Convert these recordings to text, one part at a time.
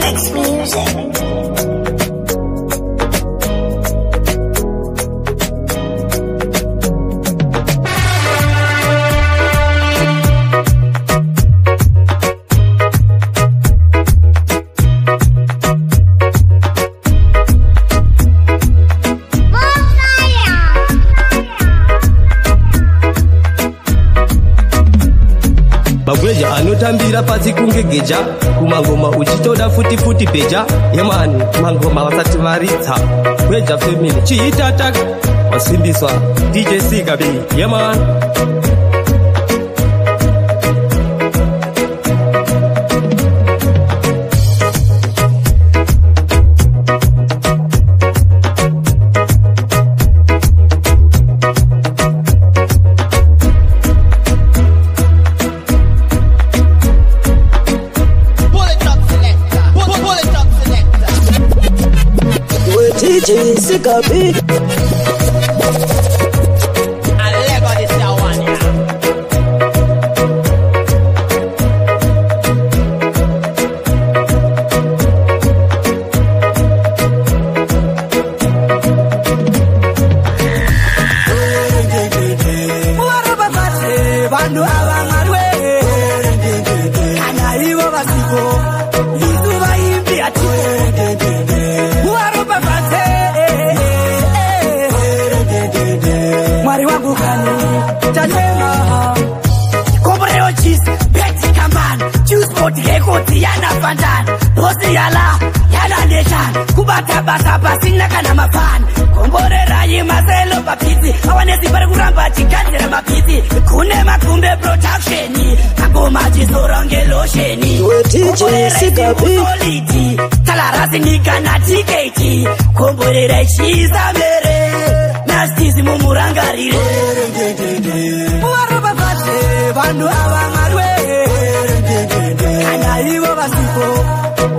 Next music. Bagweja anotambira pasi kunge geja kumangoma uchitoda futi peja yemani mangoma wasati varitsa Gweja family chiitata wasimbiswa DJ Sikabi yemani DJ Sikabi. Yana Fandan, Rosi Yala, Yala Nation, Kubata Basa Basina Kanama Fan, Kombore Rayi Marcelo Papiti, Awanesi Barguramba Chikandra Mapiti, Kunema Kumbe Production, Kagoma Chisorangelo Sheni, DJ Sikabi, Talarasi Nikana Tiketi, Kombore Rayi Zamere, Nastis Mumurangari, Muaruba Bate, Bandu Awangarwe. Iwo basiko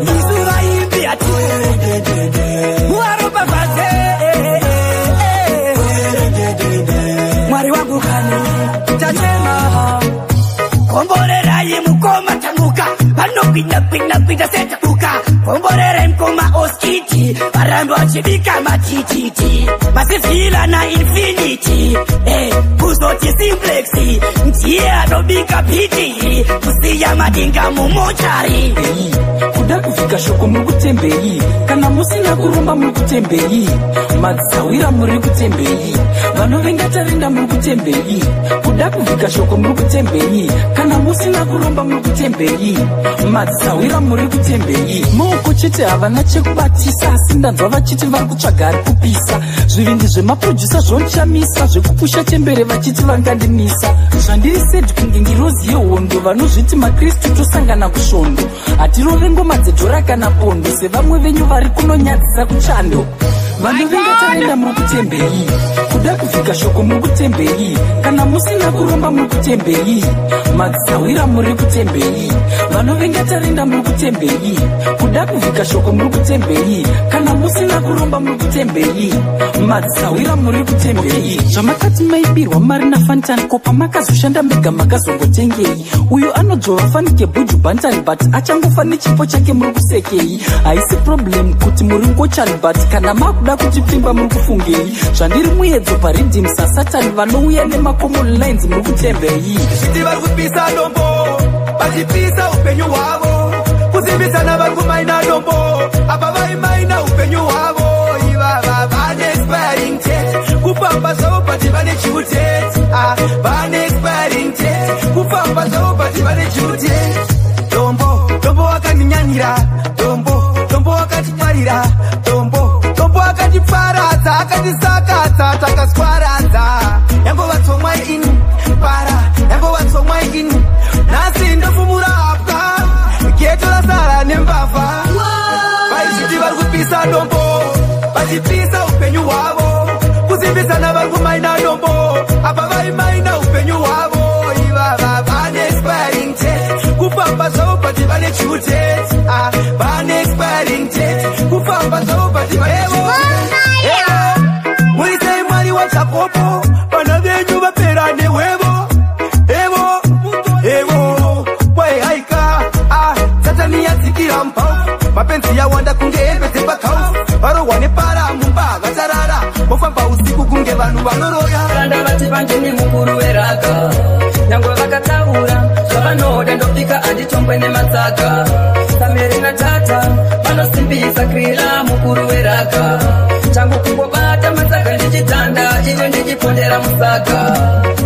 Isuva imbi ati Muarupa fase Mwari wangu kani Chachema Kombore rayi mukoma tanuka Pano pina seta uka Kombore rayi mkoma oskiti Parandu achibika matititi Masifila na infinity Kuzoti simplexi Mtie adobika piti Kusiya madinga mumochari Kuda kufika shoko mukutembei Kana musina kurumba mukutembei Matsawira muri kutembei Vano vengatarinda mukutembei Kuda kufika shoko mukutembei Kana musina kurumba mukutembei Matsawira muri kutembei Moko chete havana chekubatisa Asindanzwa vachiti vari kutsvaga ari kupisa Zvivindi zvemaproducer zvonchamisa Zvekupusha chembere vachiti vangandimisa Zvandiri sedi kunge ngirozi yehondo Vanozviti makristu tosangana kusvondo Hatirove ngoma dzedhora kana pondo Sevamwe venyu vari kunonyadzisa kuchando Vanhu vengataenda mukutembei Kuda kufika shoko mukutembei Kana musina kuromba mukutembei Matsawira muri kutembei Vanhu vengataenda mukutembei Kuda kufika shoko mukutembei Kana musina kuromba mukutembei Matsawira muri kutembei Zvamakati maibirwa marina fantani Kopa makazoshanda mega makazongotengei Uyo anodzova fanike buju bantani But achangofa nechipo chake muri kusekei Haisi problem kuti muri ngochani But kana makuda kuti pimba muri kufungei Zvandiri muyedzo paredeem sasatani Vanouya nemacommon lines muri kutembei Shiti vari kupisa dombo Vachipisa upenyu hwavo Kuzimbisana vari kumaina dombo Apa vaimaina upenyu hwavo Ivava vane expiring date Kufamba zvavo pati vane due date Vane expiring date Kufamba zvavo pati vane due date Dombo wakandinyanira Dombo wakatitwarira Dombo akatiparadza akatisakadza takaswaradza Yangova tsomwai ini para Yangova tsomwai ini Nasi ndofumura hapwa Geto rasara nembavha Vaishiti vari kupisa dombo Vachipisa upenyu hwavo Kuzimbisana vari kumaina dombo Apa vaimaina upenyu hwavo Ivava vane expiring date Kufamba zvavo pati vane due date Vane expiring date Kufamba zvavo pati vane due date Muisei mwari wachakopo Vana venyu vapera newevo Evo Wai haika Satani yadzikira mpau mapenzi yawanda kunge hembe dzepakausi varohwa nepara mumba vacharara mofamba usiku kunge vanhu vanoroya randa vati vanjini mukuru weraka nyangwe vakataura zvavanoda ndopika anditombwe nematsaka sameri natata vanosimbisa krila mukuru weraka changu kungobata matsaka ndichitanda iwe ndichipondera musaka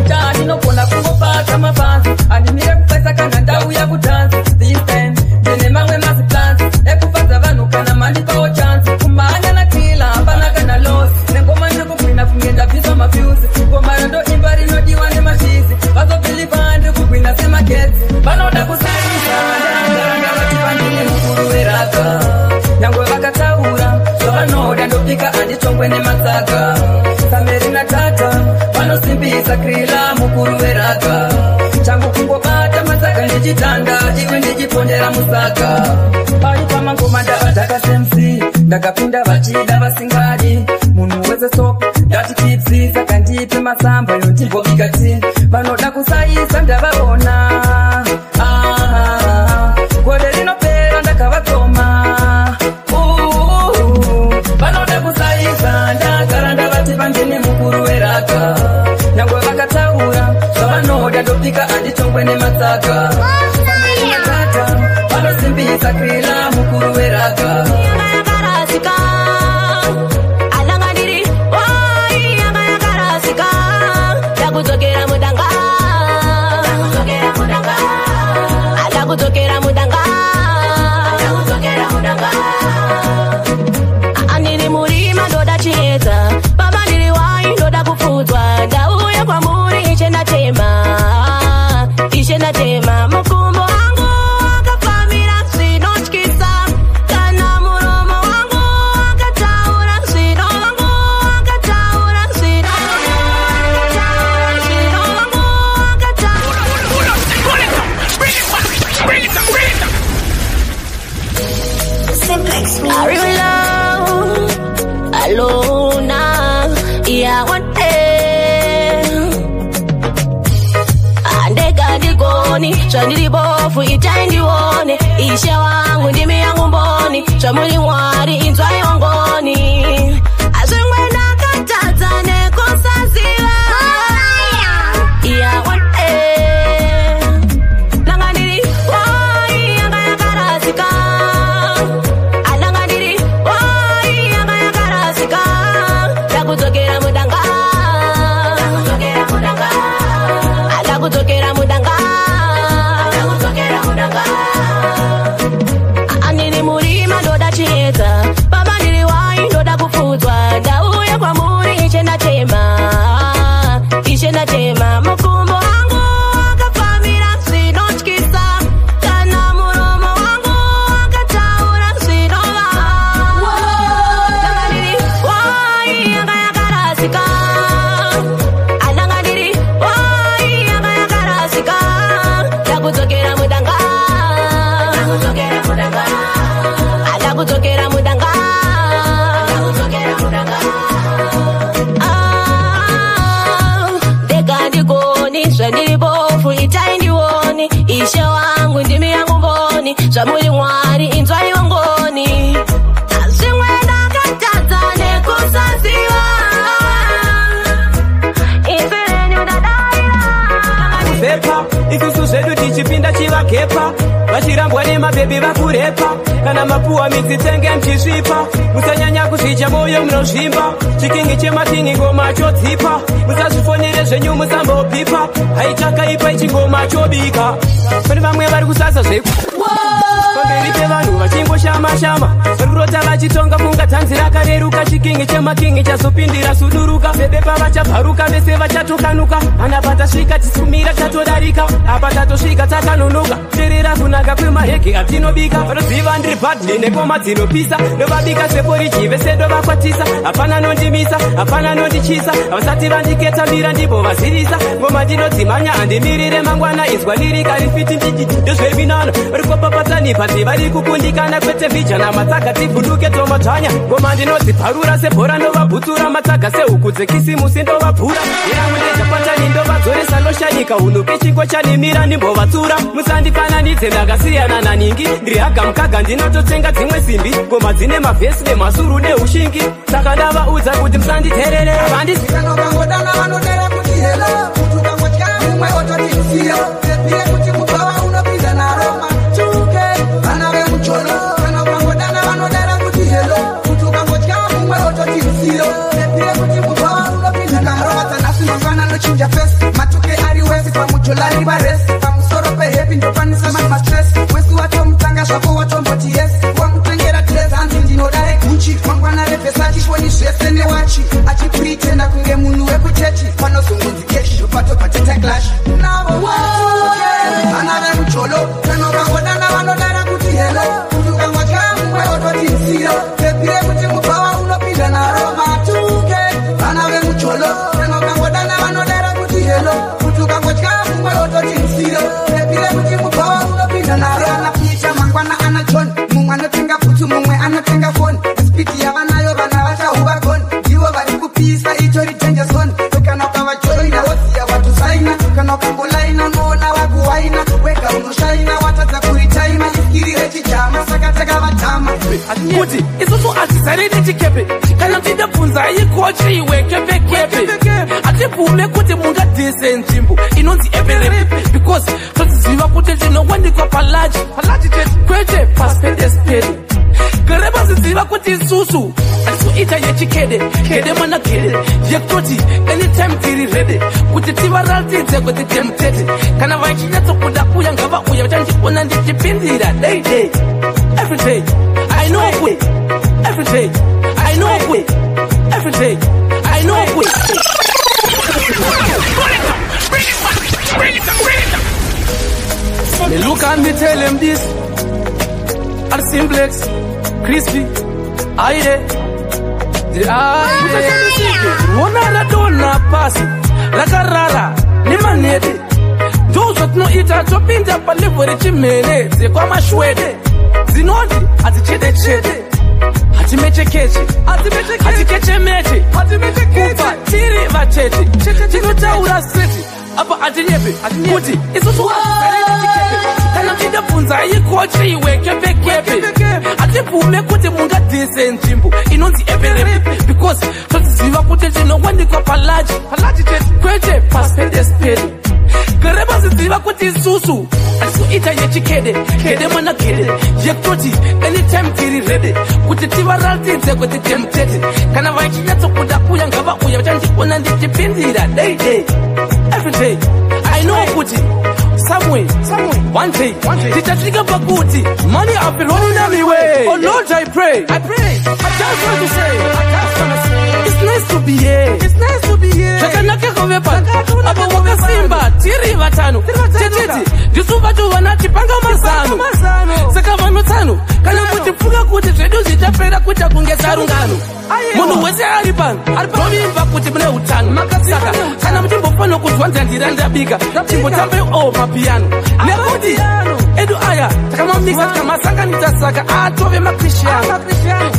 chandinogona kungobata mapanzi andimire kufaisa kana ndauya kutanzi this time ndine mamwe masiplans ekufadza vanhu kana mandipawo chansi kumhanya nakrila hapana kana los nengoma ndikugwina kunge ndabviswa mafyuzi ngoma rondoimba rinodiwa nemashizi vazobhiliva ndiri kugwina semagetsi vanoda kusaisa ndaranga vati vandine mukuru weraka nyangwe vakataura zvavanoda ndopika anditongwe nematsaka sameri natata vanosimbisa krila mukuru weraka changu kungobata matsaka ndichitanda iwe ndichipondera musaka pari pamangoma ndavadhaka semc ndakapinda vachida vasingadi munhu wese sop ndati kipsi saka ndipe masamba yondimbobika ti vanoda kusaisa ndavaona gore rinopera ndakavatoma vanoda kusaisa ndagara ndavati vandine mukuru weraka nyangwe vakataura zvavanoda ndopika anditongwe nematsaka ameatata vanosimbisa krila mukuru weraka kutokera mudanga andiri murima ndoda chiedza baba ndiri wai ndoda kufudzwa ndauya kwamuri ishe ndatema makumbo angu akafamira zvinotyisa kana muromo wangu akataura zvino wangu akataura zvino wangu I really love alone yeah one day andega ndigoni chandiri bofu itaindione ishe wangu ndimi yangu mboni chamuli mwari inzwai wangoni azvimwe ndakatadza nekusaziva yeah one day nanga ndiri wai yanga yakarasika kutokera mudanga andiri murima ndoda chiedza baba ndiri wai ndoda kufudzwa ndauya kwamuri ishe ndatema makumbo angu akafamira zvinotyisa kana muromo wangu akataura zvinova ndiri wai yanga yakarasika andiri wai yanga yakarasika ndakudzokera mudanga ndakudzokera mudanga ndega ndigoni zvandiri bofu itaindioni ishe wangu ndimi yangu mboni zvamuri mwari inzwai wangoni zvimwe ndakatadza nekusaziva iperenyu ndadaira kuzepa isusu zvedu tichipinda chivakepa vachirambwa nemabhebhi vakurepa kana mapuwa midzitenge mchisvipa musanyanya kuzvidya moyo munozvimba chikingi chemakingi ngoma chodzipa musazvifonere zvenyu musambopipa haitakaipa ichingoma chobika pane vamwe vari kusasa zveku pamberi pevanhu vachingoshama-shama varikurota vachitonga funga tanzi rakareruka chikingi chemakingi chazopindira suduruka bebepa vachabharuka vese vachatokanuka ana patasvika tisumira tatodarika apa tatosvika takanonoka terera kunaka kwemahege atinobika vanoziva ndiri bhadli nekoma dzinopisa ndovabika seporiji vese ndovakwatisa hapana nondimisa hapana nondichisa vasati vandiketa mbira ndipo vazivisa ngoma ndinodzimanya handimirire mangwana inzwa lirika rifiti ndiji ndozvevinano varikopapatanipa vari kukundikana kwete bijana mataka tibuduke tomatanya ngoma ndinodziparura sebhora ndovabhutsura mataka seukudze kisimusi ndovabhura iramudeja patani ndovadzoresa loshanyika unupi chingo chanimira ndimbovatsura musandifananidze ndakasiyana naningi ndiri haga mukaga ndinototsenga dzimwe simbi ngoma dzine mavhesi nemasuru neushingi saka ndavaudza kuti musanditerere vandizikanovangodana vanodera kuti helo kuti ukangotya mumwe ototiziyo epire kuti mubava unopinda naro matuke vana vemucholo kana ukangodana vanodera kuti helo kuti ukangotya mumwe ototiziyo epire kuti mubava unopinda naro vatanasinofana nochinja fesi matuke ari wesi pamuchola ari varesi pamusoro pehepi ndofanisa mastress wesi watomutanga zvako watomboti yesi wamutengera dress hanzi ndinodare guchi mangwana repesati shoni zvese newachi achipritenda kunge munhu wekuchechi panozungunzi keshi zvopatopateta clash navo vana vemucholo kana ukangodana vanodara kuti helo kuti ukangotya mumwe ototi nziro pepire kuti mubava unopinda naro matuke vana vemucholo kana ukangodana vanodara kuti helo kuti ukangotya mumwe ototi nziro pepire kuti mubava unopinda naro anapicha mangwana ana john mumwe anotenga bhutsu mumwe anotenga foni spiti yavanayo vana vachahuva goni ivo vari kupisa itori danger zone kana ukavajoina woziya watusaina kana ukangolaina unoona vakuwaina wega unoshaina watadza kuritaima iskiri rechijama saka takavatama kuti isusu hatizariri chikepe kana tidabvunza ikochi iwe kepekepe hatibvume kuti mungadhise nzvimbo inonzi eperepe because totiziva kuti tinowandikwa palaji kwete paspedespede gereba ziziva kuti isusu hatisuita yechikede kede mwana kede yekutoti anytime tiri rede kuti tivaratidze kuti temutete kana vachinyatsokuda uya ngavauya vachandiona ndichipindira day every day I know we every day I know we every day I know we bring it up. Me look and me tell him this are simplex crispy aire wona dona pasi rakarara ni manede ndozo tunoita topinda palevo rechimene dzekwamashwede dzinoti hadzichedechede hatimechekeche hatikechemeche kubva tiri vatete tinotaura seti apa hatinyepe kuti isusu kana tidabvunza ikochi iwe kepekepe hatibvume kuti mungadhise nzvimbo inonzi eperepe because totiziva kuti tinowandikwa palaji kwete paspedespede gereba ziziva kuti isusu hatisuita yechikede kede mwana kede yekutoti anytime tiri rede kuti tivaratidze kuti temutete kana vachinyatsokuda uya ngavauya vachandiona ndichipindira day every day I know kuti somewhere one day tichatika pakuti money I've been rolling on me way. Oh Lord, I pray I just want to say it's nice to be here zvakanaka kuvepa apa wakasimba tiri vatano tetete ndisu vatu vanati panga mazano saka vanotano kana mutifunga kuti zvedu zvichapera kuita kunge sarungano munhu wese ari pano rovimba kuti mune utano saka kana muchimbofana kuzwanza ndira ndabika timbotambe mapiano nekuti edu aya takamamisa tikamasanganisa saka atove makrishtiano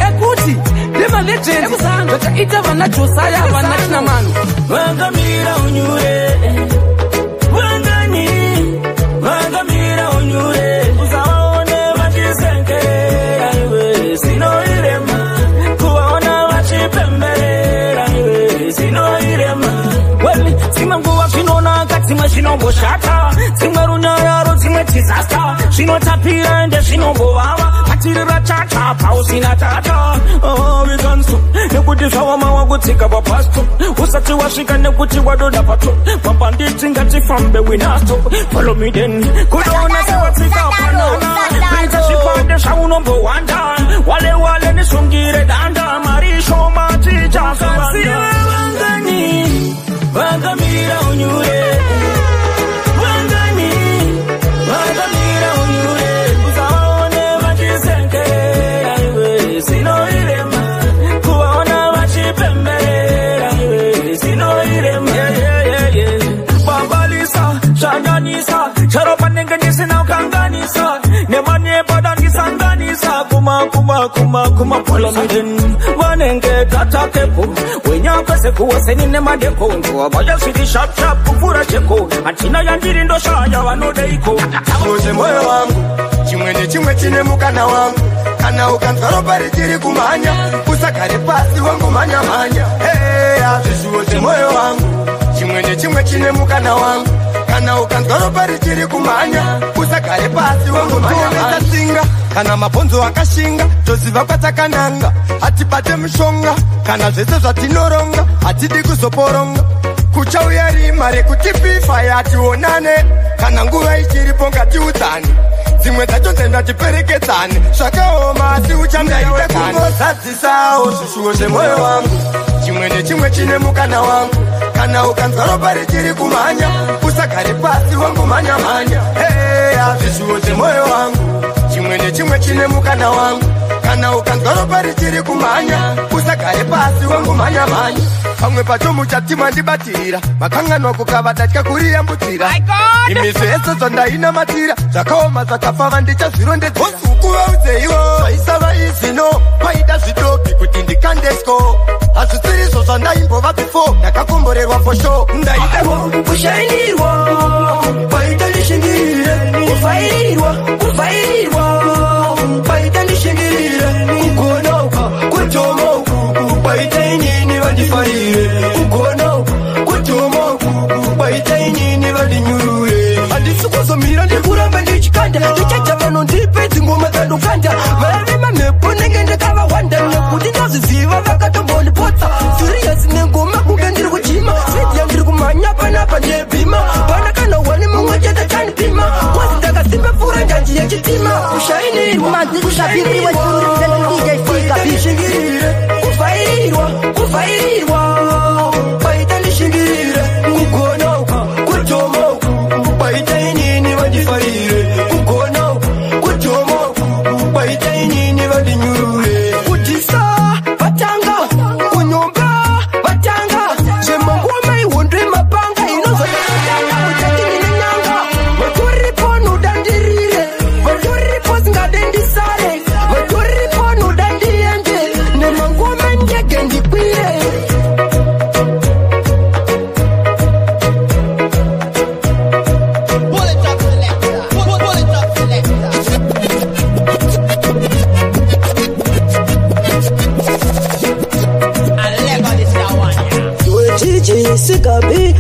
ekuti ndemalegendi zvakaita vana josaya vana chinamano vangamira unyure vangamira unyure usaone vachisengerera iwe zinoirema kuvaona vachipemberera iwe zinoirema dzimwe nguva zvinonaka dzimwe zvinomboshata dzimwe runyararo dzimwe disaster zvinotapira ende zvinombovava patirira chacha pausina tata vikanso nekuti zvawamawa kutsika papasto usati wasvika nekuti wadoda pato mapanditi ngatifambe winasto follow me then kunoona sewatsika panana kuita zvipande zvaunombowanda wale nisungire danda marisho matichasavasiwe vangani vangamira unyure vangamira unyure usaone vachisengerera iwe zinoirema kuvaona vachipemberera iwe zinoirema bambalisa zvanyanyisa charo panenge ndisina kukanganisa nemanyepada ndisanganisa kuma pola miden vanenge tatakepo wenyaka sekuwaseni nemadekonto abaja sidi sharp kufura cheko atina yandiri ndo shaya vanodeiko Uze moyo wangu chimwe nechimwe chine mukana wangu kana ukanzwa ropa richiri kumanya usagare pasi wangu manya hey azvisiwoze moyo wangu chimwe nechimwe chine mukana wangu kana ukanzwa ropa richiri kumanya usagare pasi wangu manya tsinga kana mabhonzo akashinga toziva kwatakananga hatibate mushonga kana zvese zvatinoronga hatidi kuzoporonga kuchauya rima rekutipifa yationane kana nguva ichiripo ngatiudzane dzimwe dzacho dzendatiperekedzane zvakaoma asi uchangaita kungozadzisawo zvishuwo zvemwoyo wangu chimwe nechimwe chine mukana wangu kana ukanzwa ropa richiri kumhanya usagare pasi wangu manya hey azvishuwo zvemwoyo wangu chimwe nechimwe chine mukana wangu kana ukanzwa ropa richiri kumhanya usagare pasi wangu manya pamwe pacho muchatima ndibatirira makanganwa kukava datya kuriyambudzira imi zvese zvandainamatira zvakaoma zvakapfava ndichazvirondedzerosukuvaudzeyivo zvaisava izvino kwaita zvidoki kuti ndikandesko hazvisirizo zvandaimbova before ndakakomborerwa fosho ndaida kushainirwa kwaita ndishingirire kufairirwa kwaita ndishingirire kugonoka kutomoku kwaita inini vandifarire kugonoka kutomoku kwaita inini vandinyurure handisi kuzomira ndikuramba ndichikanda ndichacha vanondipedzi ngoma dzandokanda varema mhepo nenge ndakavawanda nekuti ndazviziva vakatombondipotsa siriyasi nengoma kunge ndiri kuchima svidiya ndiri kumhanya panapa ndebhima pana kana wani mumwe chete chanipima kwazi ndakasimba pfuura njanji yechitima kushainirwa ndishingirire kufairirwa kwaita ndishingirire kugonoka kutomoku kwaita inini vandifarire kugonoka kutomoku kwaita inini vandinyurure kudhisa vatanga kunyomba vatanga zvemangoma ihondwe mapanga inozotanga kuchatinininyanga vatoripo nudandirire vatoripo singadendisare vatoripo nudandiende nemangoma ndege ndikwire DJ Sikabi.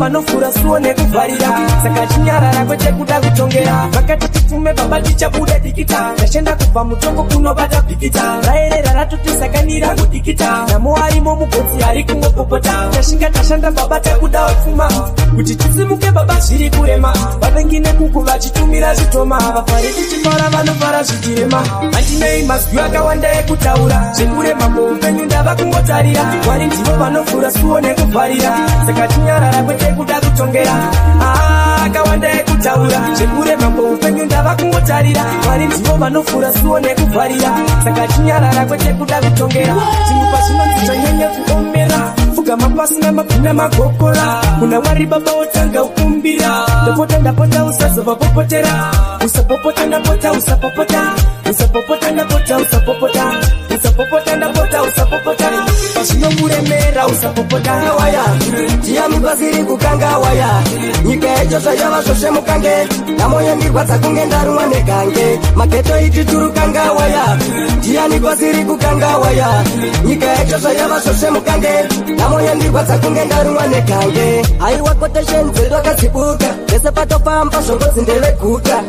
vanofura suwo nekuvharira saka chinyarara kwete kuda kutongera vakati titume baba tichabuda dikita tashenda kubva mutongo kunobata bhikita raerera ratoti sakanira kudikita namo arimo mugodzi ari kungopopota tashinga tashanda baba takuda wapfuma kuti tisimuke baba zviri kurema vavengi nekuku vachitumira zvitoma vafari tichifara vanofara zvichirema handinei mazwi akawanda ekutaura zvekurema muupenyu ndava kungotarira mwari ndivo vanofura suwo nekuvharira saka chinyarara kwete kuda kutongera akawanda ekutaura zvekurema muupenyu ndava kungotarira mwari ndivo vanofura suwo nekuvharira saka chinyarara kwete kuda kutongera zvinhu pazvinonzi zvanyanya kuomera fugama pasina mabvina magokora kuna mwari baba wotanga ukumbira ndapota ndapota usazovapopotera usapopota ndapota usapopota usapopota ndapota usapopota usapopota ndapota usapopota zvinomuremera usapopota waya tiyami kwaziri kukanga waya nyika yacho zvayava zvosve mukange namoyo ndirwadza kunge ndarumwa negange maketo iti turukanga waya tiyani kwaziri kukanga waya nyika yacho zvayava zvosve mukange namoyo ndirwadza kunge ndarumwa negange aiwa quotation dzedu akazibuka vese patofamba zvongozi ndeveguta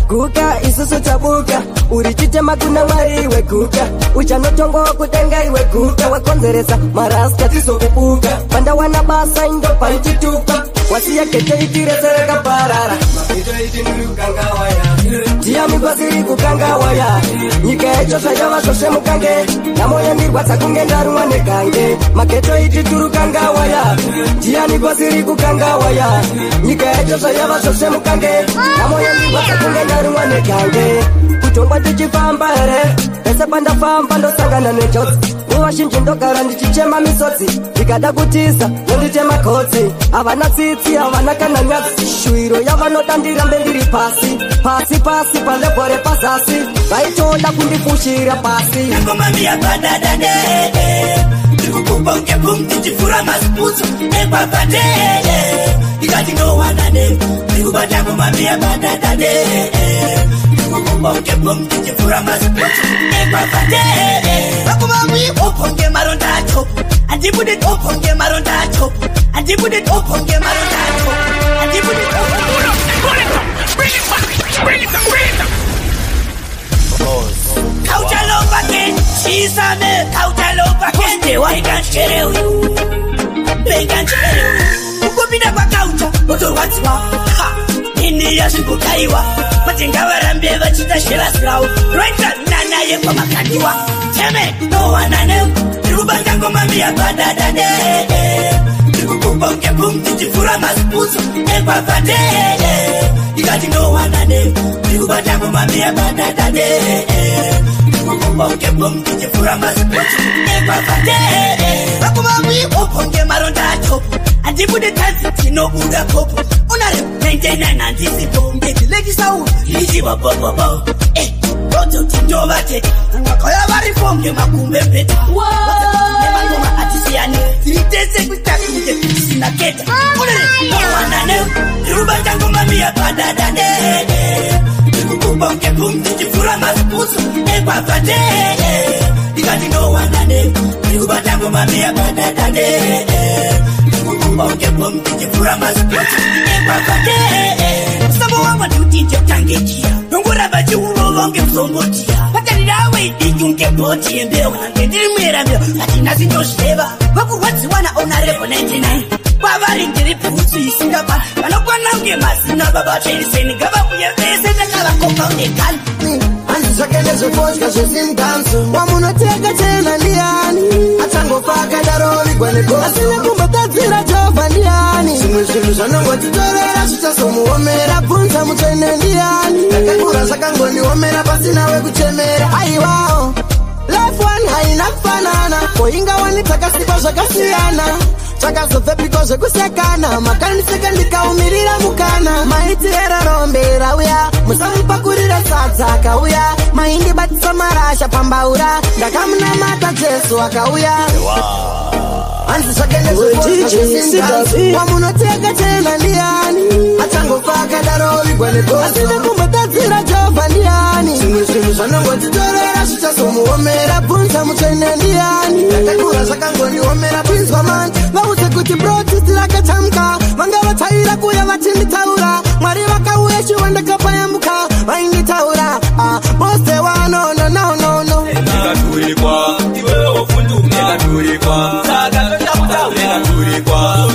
guka isusu tabuka uri chitema kuna mwari weguka uchanotongowa kudenga iwe guka wakonzeresa marasta tizokubuka pandawana basa indo paichitupa wasiya kete itiresereka parara tiyami kwaziri kukanga waya nyika yacho zvayava zvosve mukange namoyo ndirwadza kunge ndarumwa negange maketo iti turukanga waya tiyani kwaziri kukanga waya nyika yacho zvayava zvosve mukange namoyo ndirwadza kunge ndarumwa negange kutongwa tichifamba here pese pandafamba ndosangana nejodzi nguva zhinji ndogara ndichichema misodzi ndikada kutiza nonditema gotsi havana tsitsi havana kana nyatsi shwiro yavanoda ndirambe ndiri pasi pasi pasi palebho repazasi vaitoda kundifushira pasi ngomamia badadade ndikukumba ungebum ndichifura masiputsu ekwapate ikati ndowanane ndikubata ngomamia badadade ndikukumba ungebum ndichifura masiputsu ekwapate vakumami oponge marondacho andibude oponge marondacho andibude oponge marondacho andibude Kautalopake, shisame, kautalopake, vegan chereu, vegan chereu. Ukupinda kwa kauta, motorwadziwa, ini yazvikukaiwa, matenga varambe vachita shela sirau, roita nanaye kwa makandiwa, teme, no wanane, ndikubanga ngoma mia badadade, ndikukumba ungebum, ndichifura masiputsu, ekwapate, ikati no wanane, ndikubanga ngoma mia badadade, ndikukumba ungebum, ndichifura masiputsu, ekwapate, vakumami oponge marondacho, andibude tanzi tinobuda popo, unare 99 andisipo, ndetilechisauru, ichiva bobobo, Roto tindova tete Ngakoya varifonge makumbe peta Nemangoma atisiane Tiritese kutakuje Sina keta Unere Nawanane Nirubata ngoma miya badadane Nikukumba unkepum Nijifura masipusu Ekwafate Ikati nawanane Nirubata ngoma miya badadane Nikukumba unkepum Nijifura masipusu Ekwafate Sabo wama tutinte utangejia Nungura baji urovonge msongotia Patanirawe idijunge boti embeo Nangediri mwera mbeo Latina zindosheva Wakuwatsi wana onarebo 99 Wavari ndiri puhutu isingapa Wanokwana unge masina baba cheriseni Gaba kuyevese Takala koka unekali Anzisakelezo foshka zesimdansu Wamunoteka tena liani Atangofaka daroli kwenye kosu Asina kumbatazira jova liani Simu zanongo titorera Sutasomu omera punta mutene liani Kakakura sakangoni omera Pasina we kuchemera Aiwao Life one haina kufanana Koinga wanitaka sipa zakasiana Chakazofe pikoze kusekana Makani sekandika umirira mukana Maiti era rombera uya Musamupakurira sadza uya Mahindi batisa marasha pambaura Ndakamuna mata jesu akauya Anzisakelezo foshka Wamunoteka tena liani Atangofaka daroli kwenye kosu Asina kumbatazira jova liani Simu zanongo titorera Sutasomu omera punta mutene liani Kakakura sakangoni omera Prince Waman Vause kuti broti stilaka chamka Manga wataira kuya watindi taura Mwari wakauye shiwanda kapa ya muka Maingi taura Boste wa no no no no no Negaturikwa Iwe ofundu Negaturikwa Saga toshakuta Negaturikwa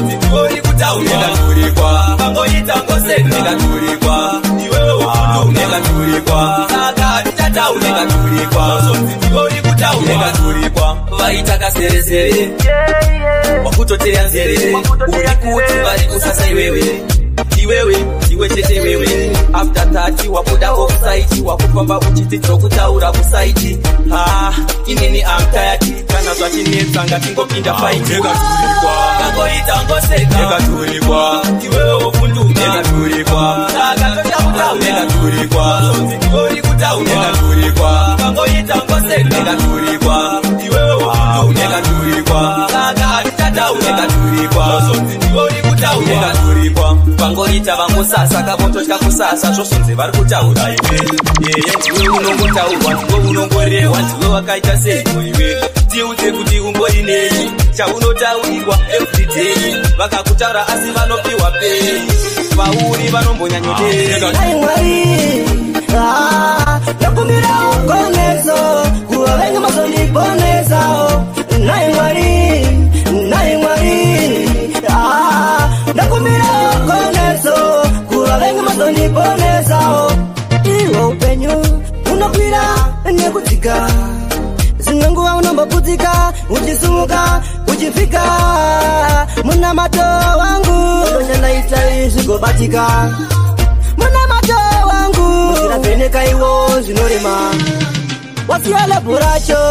Ori kuta Negaturikwa Bangoyita ngose Negaturikwa Iwe ofundu Negaturikwa Saga aditata Negaturikwa Ori kuta Negaturikwa Vaitaka sere sere Wakutotea nzere Urikuti bali kusasa iwewe Iwe chete wewe After 30 wakuda offside Wakupamba uchiti chokutaura kusaiti Inini amtayati Kana zwatini etsanga tingo pinda fight Negaturikwa Kangoita ngoseka Negaturikwa Iwe ofundu Negaturikwa Saga tosha kutau Negaturikwa Ori kutau Negaturikwa Kangoita ngoseka Negaturikwa vaita vamusasa kavototya kusasa zvosonze vari kutaura iwe ndiwe unongotaurwa ndiwe unongorehwa ndiwe wakaita seko iwe tiudze kuti umbori nei chaunotaurirwa everyday vakakutaura asi vanopiwa pei vauri vanombonyanyodera ndakumbira ukonezo kuva vengi mazondiponesawo naye mwari ndakumbira ukonezo kuva vengi mazondiponesawo iwe upenyu unokwira nekudzika zimwe nguva unomboputika uchisumuka uchifika muna mato wangu ndonyandaita izvigobatika muna mato wangu zvinavheneka iwo zvinorema wasiya leburacho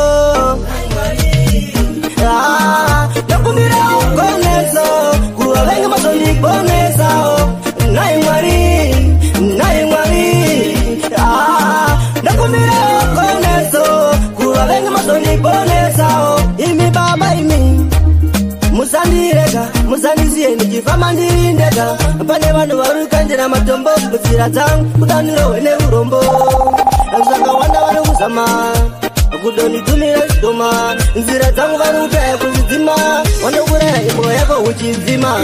ndakumbira ukonezo kuva vengi mazondiponesawo naye mwari ndakumbira ukonezo kuva vengi mazondiponesawo imi baba imi musandirega musandisiye ndichifamba ndiri ndega pane vanhu vari kukanjira matombo kunzira dzangu kudanirohwe neurombo zvakawanda vari kuzama kudonitumira zvidoma nzira dzangu vari kutaya kuzvidzima wanokuraya imbo yako uchivhima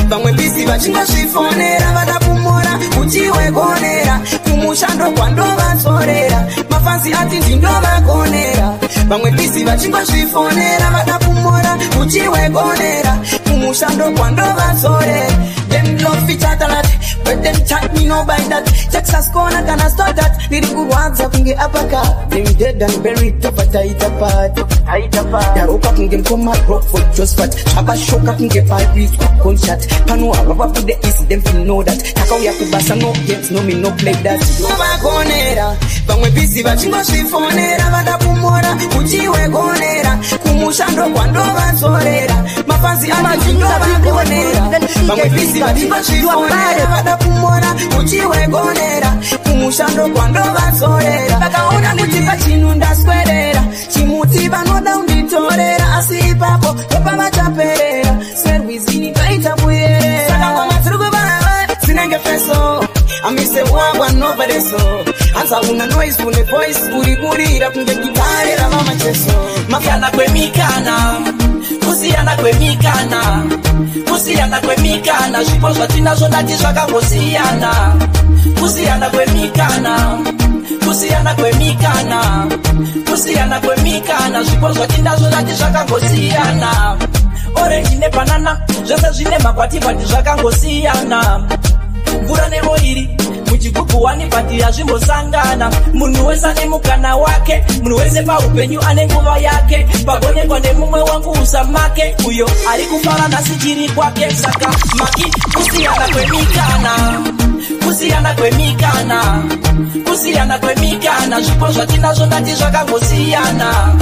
vamwe bisi vachingozvifonera vada kumora uchiwegonera kumushando kwandovatsorera mafanzi ati ndindovagonera vamwe bisi vachingozvifonera vada kumora uchiwegonera kumushando kwandovatsorera them love each other lot but them chat me no by that Texas corner can I start that niri kurwadza kunge apaka them dead and buried up tight apart daroka kunge mkoma rock for just fat abashoka kunge party gunshot pano aba put the east them feel know that takauya kubasa no games no me no play that vagonera vamwe busy vachingozvifonera vada kumora uchiwegonera kumushando kwandovatsorera mafanzi amazvindovagonera vamwe busy vachingozvifonera vada kumora uchiwegonera kumushando kwandovatsorera vakaona kuti pachinhu ndaswerera chimuti vanoda unditorera asi ipapo topa vachaperera serwizini taita kuyerera saka ngoma dziri kuvava dzinenge feso amise wagwa novereso hanza una noise une voice urikurira kunge gitare ravamacheso kusiyana kwemikana kusiyana kwemikana zvipo zvatinazvo ndati zvakangosiyana kusiyana kwemikana zvipo zvatinazvo ndati zvakangosiyana orange nebanana zvese zvine makwatikwati zvakangosiyana mvura neoiri muchigubhu wani bhati yazvimbosangana munhu wese ane mukana wake munhu wese paupenyu ane nguva yake pagonekwa nemumwe wangu usamake uyo ari kufara nasi chiri kwake saka maki kusiyana kwemikana zvipo zvatinazvo ndati zvakangosiyana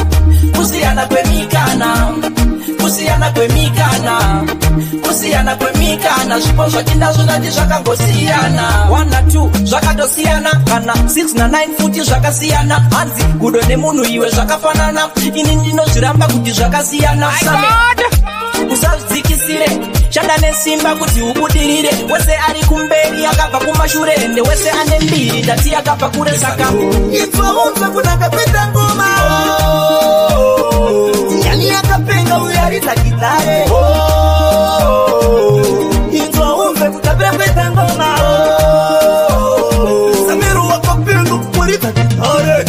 kusiyana kwemikana zvipo zvatinazvo ndati zvakangosiyana 1 na 2 zvakatosiyana kana 6 na 9 futi zvakasiyana hanzi gudo nemunhu iwe zvakafanana ini ndinozviramba kuti zvakasiyana usazvikisire shanda nesimba kuti ubudirire wese ari kumberi akabva kumashure ende wese ane mbiri ndati akabva kure saka itwaunze kunakapeta ngoma yani yakapenga uyaridza gitare itwaunze kutapepeta ngoma samero wakapenga kuridza gitare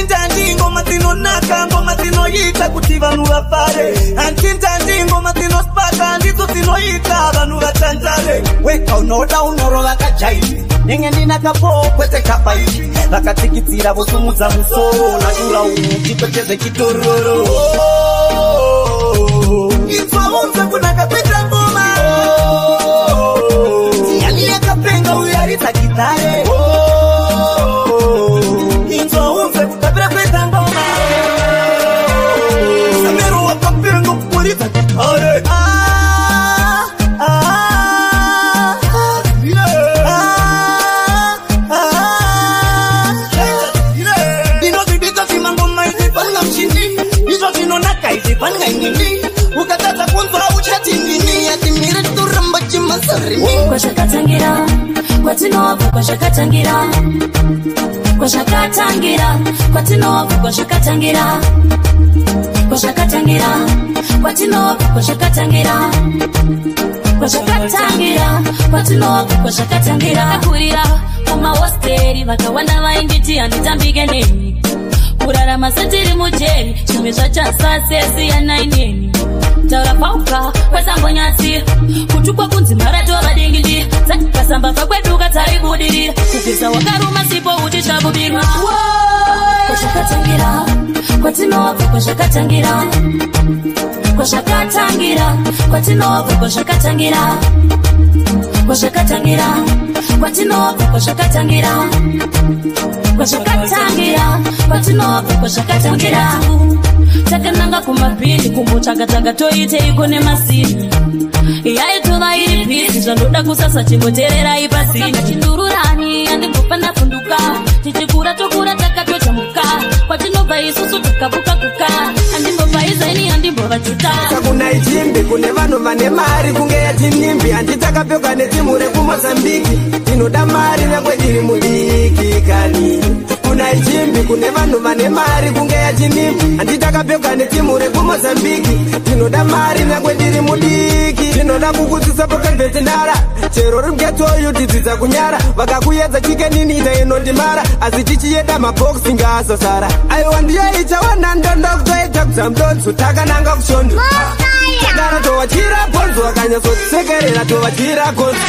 ndandi ngoma tinonaka ngoma tinoita kuti vanhu vafare antindandi ngoma tinospaka ndidzo tinoita vanhu vatanzare weka unoda unorova kajairi nenge ndinakapo kwete kapairi vakatikitsira vosumudza musoro nadura uti kweteze chitororo itwaunze kunakapeta ngoma yani yakapenga uyaridza gitare itwaunze kutapira kweta ngoma samero wakapenga kuridza gitare ukatadza kunzwa uchati ndini ati mire turama kwashakatangira kwatinobva kwashakatangira kwashakatangira kwatinobva kwashakatangira kwashakatangira kwatinobva kwashakatangira kwashakatangira kwatinobva kwashakatangira kurira kumahosteri vakawanda vainditi handitambike neni kurarama setiri mujeri zvimwe zvachasasesiyana ineni taura pauka kwasambonyatsira kutukwa kunzi marato vadingindira kasamba kakweduka taibudirira kubvisa wakaruma sipo uti zvakubirwa kwashakatangira kwatinobva kwashakatangira kwashakatangira kwatinobva kwashakatangira kwashakatangira kwatinobva kwashakatangira kwashakatangira kwatinobva kwashakatangira takananga kumabhini kumbotsvaka toiteiko nemasini yaitova iri bhisi zvandoda kusasa chimbotererai pasini chindururani andibvopa ndafunduka tichikura tokura takatochamuka kwatinobva isusu takapuka kuka andimbobva izaini handimbova juta kuna ichimbi kune vanhu vane mari kunge yatinimbi handitakapeuka netimu rekumozambiki inoda mari nyangwe diri mudiki kani kuna ichimbi kune vanhu vane mari kunge yatinimbi handitakapeuka netimu rekumozambiki inoda mari nyangwe diri mudiki tinoda kukutsisa pokambetinara chero ringetoyu tidzidza kunyara vakakuyedza chikenini ita inondimara asi chichiyeda mabhoksi ngaasasara aiwa ndiyoichawana ndondokutoita kuzamdonzo takananga kushondo takara tovachira gonzo vakanyatsotisekerera tovachira gonzo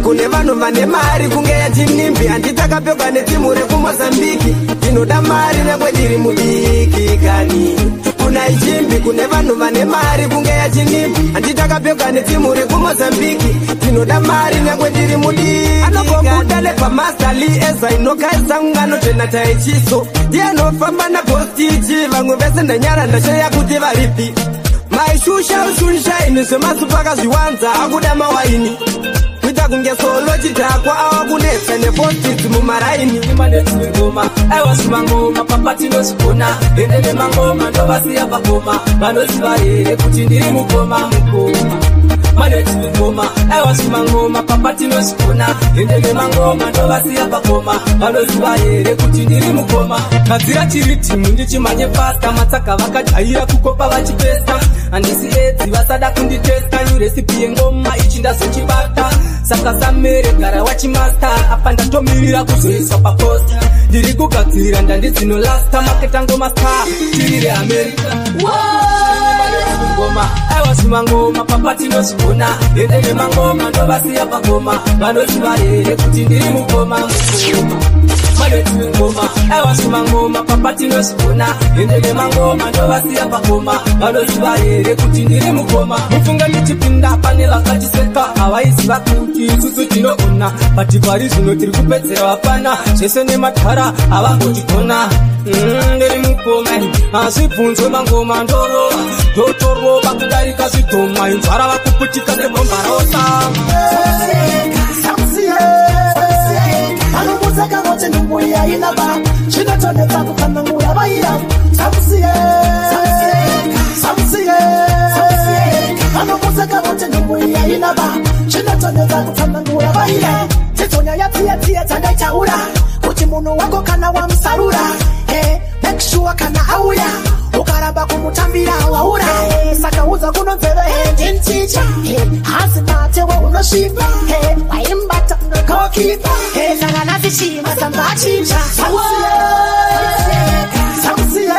kune vanhu vane mari kunge yatinimbi handitakapeuka netimu rekumozambiki inoda mari nyangwe diri mudiki kani kuna ichimbi kune vanhu vane mari kunge yatinimbi handitakapeuka netimu rekumozambiki inoda mari nyangwe diri mudiki anogobuda nepamastali eza inokaisa ngano tena taichiso ndianofamba nagostichi vamwe vese ndanyara ndasheya kuti varipi maishusha ushunshine zvemasupaka zviwanza akuda mawaini kuita kunge solo chidhakwa ava kunetsa nepostits mumaraini imanetsingoma aiwasuma ngoma papatinozigona ende nemangoma ndovasiya pagoma vanoziva here kuti ndiri mugoma mugoma manetsingoma aiwasuma ngoma papatinozigona ende nemangoma ndovasiya pagoma vanoziva here kuti ndiri mugoma kadzira chiri timu ndichimanye pasta matsaka vakajaira kukopa vachipesta handisi edzi vasada kunditesta nyuresipi yengoma ichi ndazochibata saka samere gara wachimasta apa ndatomirira kuzoiswa paposta ndiri kugadzirira ndandizinolasta maketa ngoma star tirire america ngoma aiwasuma ngoma papatinozigona ende nemangoma ndovasiya pagoma vanoziva here kuti ndiri mugoma manetsingoma aiwasuma ngoma papatinozigona ende nemangoma ndovasiya pagoma vanoziva here kuti ndiri mugoma mufunga ndichipinda pane vakatiseka havaiziva kuti isusu tinoona bati pari zvino tiri kupedzera vapana zvese nematara havangotigona ndiri mugoma hazvibvunzwe mangoma ndorova ndotorova kudarika zvidhoma inzvara vakuputika nebomba raosama anomuzaka vote ndumbuya inaba zvinotonetsa kukanangura vaiya samusiye anomuzaka vote ndumbuya inaba zvinotonetsa kukanangura vaiya titonya yatiyatia dzandaitaura kuti munhu wako kana wamusarura make sure kana auya ukaramba kumutambira waura saka uza kunonzeve ndinticha hasi matewe unosvipa waimbata kokipa saka nasichima sambachicha samusiye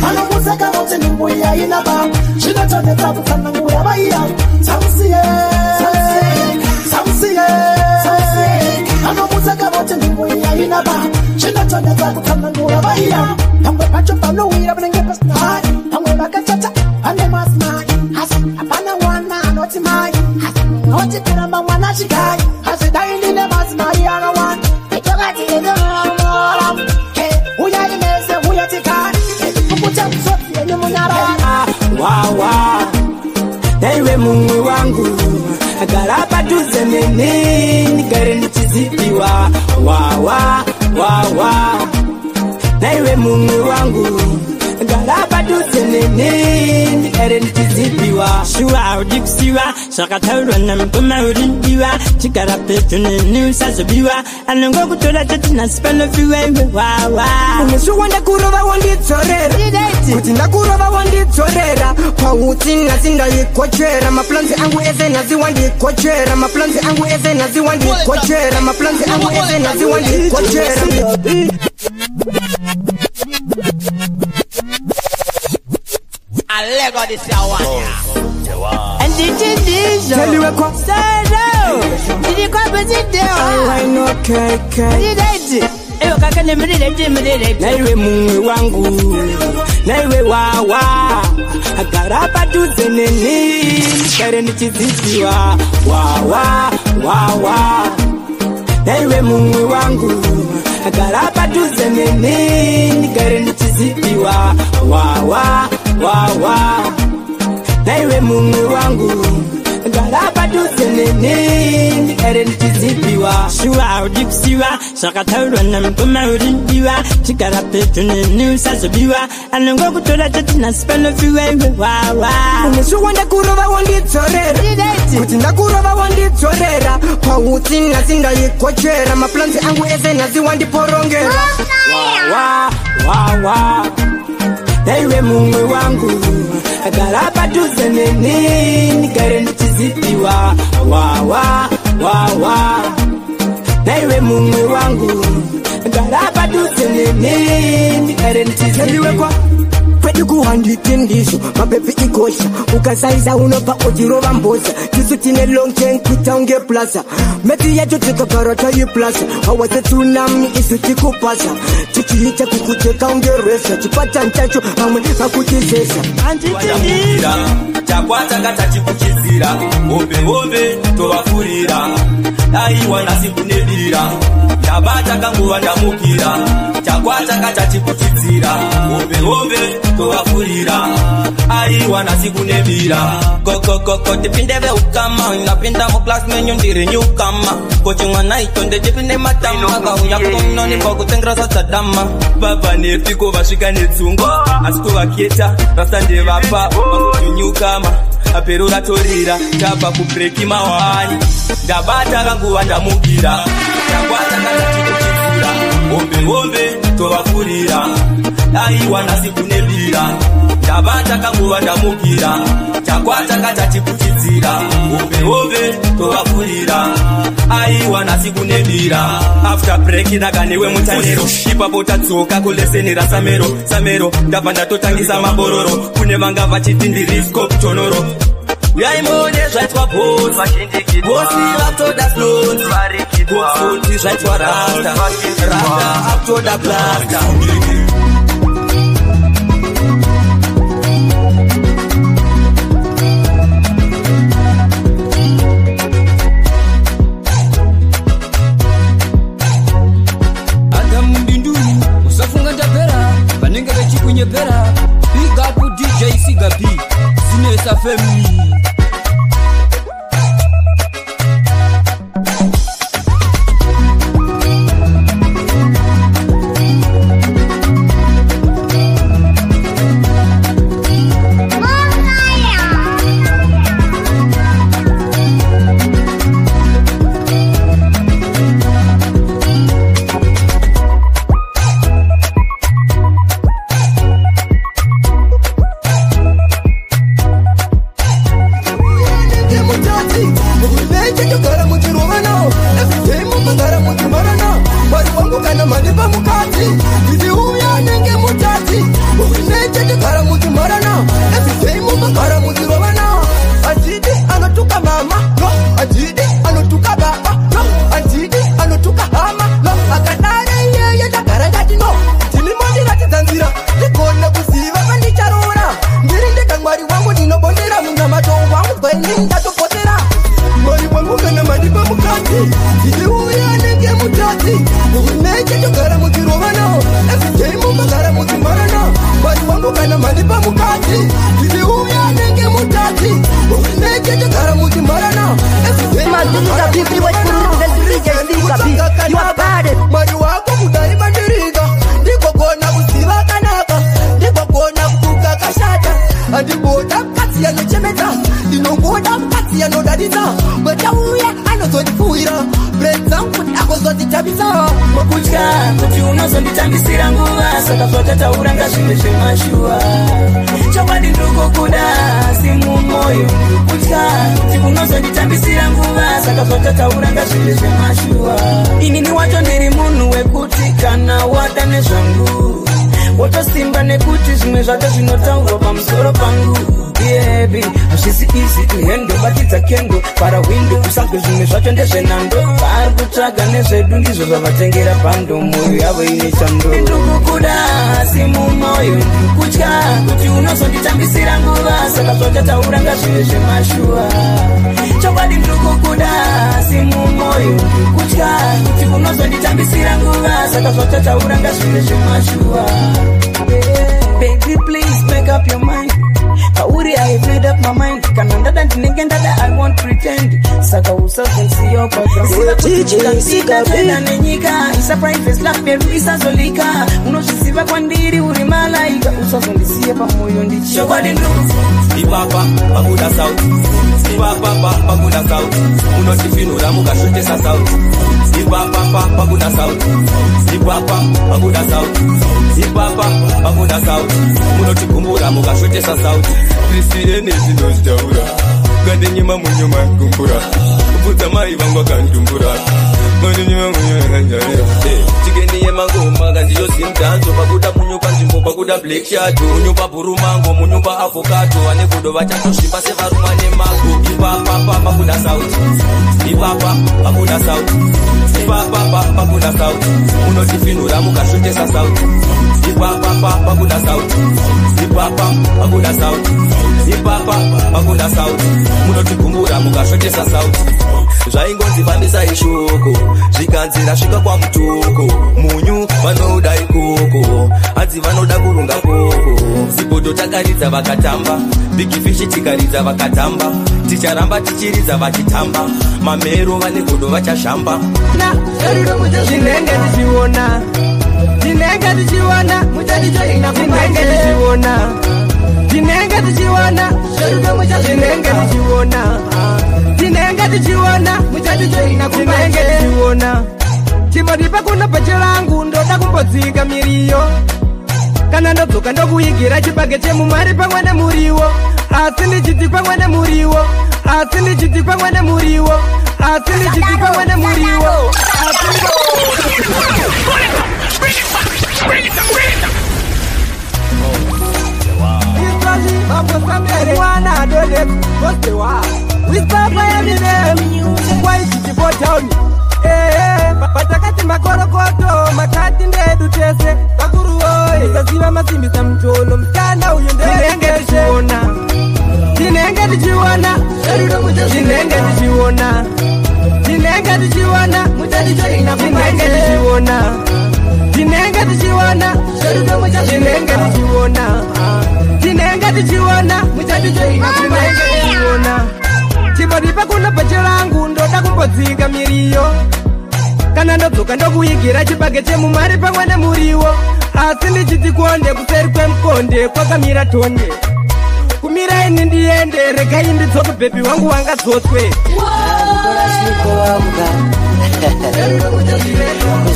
anomuzaka vote ndumbuya inaba zvinotonetsa kukanangura vaiya samusiye anomuzaka vote ndumbuya inaba zvinotonetsa kukanangura vaiya pamwe pacho panowira vanenge pasinai pamwe vakachata pane masinai asi hapana mwana anoti mai asi noti kuramba mwana chigai asi dai ndine masinai akawanda etokatiaa uyaimese uyatikari ekukuta musofi ene munyara wawa daiwe mumwe wangu agara padhuze neni ndigare ndichiziviwa wawa daiwe mumwe wangu gara padhuze zenene ndikare ndichizipiwa shuwa udikusiwa zvakataurwa namukoma urindiwa chigara pedyo neni usazobiwa anongo kutora chotinhasi panofiwa iwe wawa uneshuwa ndakurova wandidzorera kuti ndakurova wandidzorera pautsi nhasi ndaikochera maplanzi angu ese nhasi wandikochera maplanzi angu ese nhasi wandikochera maplanzi angu ese nhasi wandikochera Alego this one. And did you tell you what did you come with it there? I know Did eyo kakane mrire naiwe mumwe wangu naiwe wawa agarapa tuzenene kare ndichizipiwa wawa wawa naiwe mumwe wangu agarapa tuzenene nikare ndichizipiwa wawa wawa naiwe mumwe wangu garapa tuzenene ndikare ndichizipiwa shuwa udikusiwa zvakataurwa namukoma urindiwa chigara pedyo neni usazobiwa anongo kutora chotinhasi panofiwa iwe wawa uneshuwa ndakurova wandidzorera kuti ndakurova wandidzorera pautsi nhasi ndaikochera maplanzi angu ese nhasi wandiporongera wawa wawa naiwe mumwe wangu garapa tuzenene nikare ndichizipiwa wawa wawa naiwe mumwe wangu garapa tuzenene nikare ndichizipiwa kwedu kuhanditi ndizvo mapepi ikosha ukasaiza unobva ujirova mboza tisu tine long chain kutaunge plaza meti yacho tikagara taiplaza hawaze tsunami isu tikupasa tichiita kukuteka ungeresa chipatani chacho vamwe vakutizesa wandamukira chakwatanga tachikuchidzira hombe tovafurira aiwa nhasi kunedira ndabata kanguva ndamukira chakwatanga tachikuchidzira hombe tovafurira aiwa nhasi kunedira kokokoko tipinde veukama napinda muklas menyu ndiri nyukama kochi mwana itonde tipinde matama kauya kunoni kwakutengera sadzadama baba nepiko vasvika nedzungu asi kuvaketa rasa ndevapa vakutunyukama apero ratorira tabva kubreki mawani ndabata kanguva ndamukira chakwata katachikuchidzira hombe tovafurira aiwa nhasi kunedira ndabata kanguva ndamukira chakwata katachikuchidzira hombe tovafurira aiwa nhasi kunedira after break ndakanewe mutanero ipapo tadzoka kuleseni rasamero ndabva ndatotangisa mabororo kune vanga vachiti ndirisko tonoro yaimone zvaitwa bosi vatoda slot bosi zvaitwa rasta atoda blasta Pera, big up DJ Sigabi, Sinesa Family. You are bad. Mari wako kudai bandiriga. Ndiko kona kusiva kanaka. Ndiko kona kutuka kashata. ngotauya anozondifuira bread dzangu kuti akozonditambisa mukutya kuti unozonditambisira nguva saka zvotataura ngazvinge zvemashuwa chokwadi ndikukuda asi mumwoyo kutya kuti unozonditambisira nguva saka zvotataura ngazvinge zvemashuwa inini wacho ndiri munhu wekuti kana wada nezvangu wotosimba nekuti zvimwe zvacho zvinotaurwa pamusoro pangu baby hazvisi easy to handle batidza kendo para window usange zvimwe zvacho ndezvenando vari kutsvaga nezvedu ndizvo zvavatengera bhando mwoyo yavo ine chando ndikukuda asi mumwoyo kutya kuti unozonditambisira nguva saka zvotataura ngazvive zvemashuwa chokwadi ndikukuda asi mumwoyo kutya kuti unozonditambisira nguva saka zvotataura ngazvive zvemashuwa baby please make up your mind kauri I have made up my mind kana ndada ndinenge ndada I won't pretend saka usazonsiyo kwa DJ tena nenyika isa private life beru isazolika unozviziva kwandiri uri malaika usazondisiye pamoyo ndicho chokwadi ndugu ipapa pakuda sauti ipapa pakuda sauti unotifinura mukashotesa sauti ipapa pakuda sauti ipapa pakuda sauti ipapa pakuda sauti munotigumbura mukashotesa sauti krisirene zvinozitaura ngandenyema munyuma kumbura kubvudza mai vangu vakandumbura tikeniye mangoma kandiyosimdanzo pakuda munyupa nzvimbo pakuda black shadow munyupa bhurumango munyupa avokato ane kudo vachatosvipa sevarumwa nemago ipapa pakuda sauti ipapa pakuda sauti ipapa pakuda sauti unotifinura mukashotesa sauti ipapa pakuda sauti ipapa pakuda sauti ipapa pakuda sauti munotigumbura mukashotesa sauti zvaingonzifambisa ishoko zvikanzira svika kwamutoko munyu vanoda ikoko hadzi vanoda kurunga koko sipoto takaridza vakatamba bigifishi tikaridza vakatamba ticharamba tichiridza vachitamba mamero vane godo vachashamba tinenge tichiona tinenge tichiona muchadichoina tinenge tichiona tinenge tichiona tinenge tichiona tinenge tichiona muchadichoina tinenge tichiona chimodipa kuno pachilangu ndoda kumbodzika miriyo kana ndodzoka ndokuigira chibage chemumari pamwe nemuriwo asi ndichiti pamwe nemuriwo asi ndichiti pamwe nemuriwo asi ndichiti pamwe nemuriwo mwana adode kostewa wisapa yamine kwaisichipotauni patakati makorokoto makati ndedu tese pakuruwoye zaziva masimbisa mtolo mskanda uyu tinenge tichiona tinenge tichiona tinenge tichiona tinenge tichiona tinenge tichiona tinenge tichiona tinenge tichiona tinenge tichiona tinenge tichiona chimodipa kuno pachilangu ndoda kumbodzika miriyo kana ndodzoka ndokuigira chibage chemumari pamwe nemuriwo asi ndichiti konde kuseri kwemukonde kwakamira tonde kumira ini ndiende regai nditsoke bhebhi wangu wangadzotswe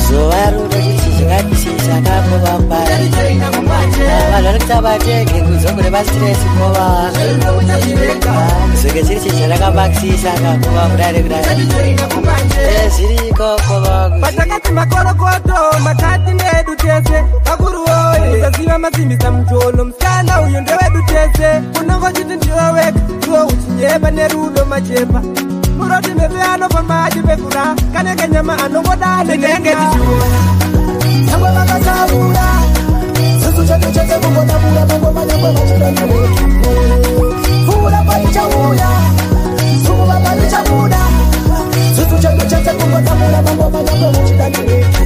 zuva rudo chichingatichichakapo vambari vanhu vari kuti avatenge kudzokure pastress kova kuzoke chiri chicharakabakisisa kakova kudare kudare zviri ikoko vangu patakati makorokoto makati ndedu tese pakuruwoye usaziva masimbisa mutolo musikana uyu ndewedu tese unongochiti ndiwoweka iwo uchinyepa nerudo machepa muroti mepe anofamba achipefura kanenge nyama anongodane nenge tichiona nyangwe vakataura sesu chedu chete kungodabura mangoma nyangwe vachidanireki fura paichauya zuva parichabuda sesu chedu chete kungodabura mangoma nyangwe vachidanireki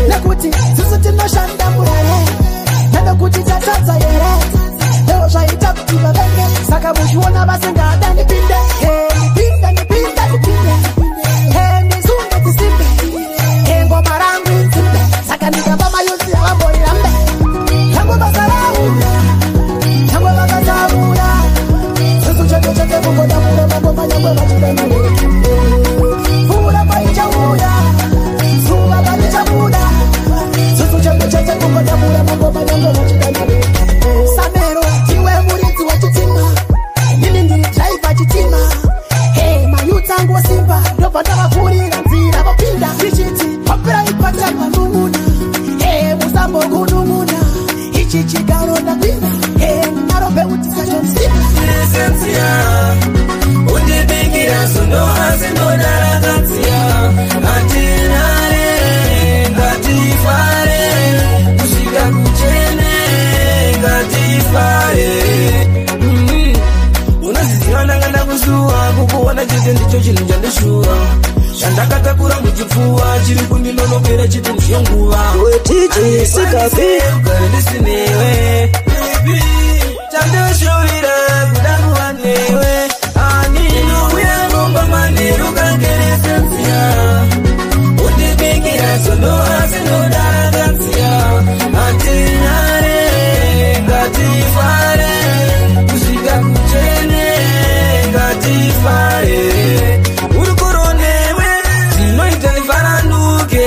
nekuti sesu tinoshanda murere nenokuti tatadza yere leo zvaita kuti vavenge saka muchiona vasingadani pinde nipinde nipinde nipinde ndizunge dzisimbe ngoma rangu inzimbe saka ndikapa mayuzi avamboirambe yangu basaraura yangu vakataura sesu chete chete kungodabura chinja ndeshuva chandakatakura muchipfuwa chiri kundinonokera chiti ndiyonguva ugare ndisinewe chandoshovira kuda kuva newe aninouya ngomba manheru kangeresenziya undibikira sono asi nodarakanziya hatinyare ngatifare kusvika kuchene ngatifare uri koronewe zvinoita ifaranuke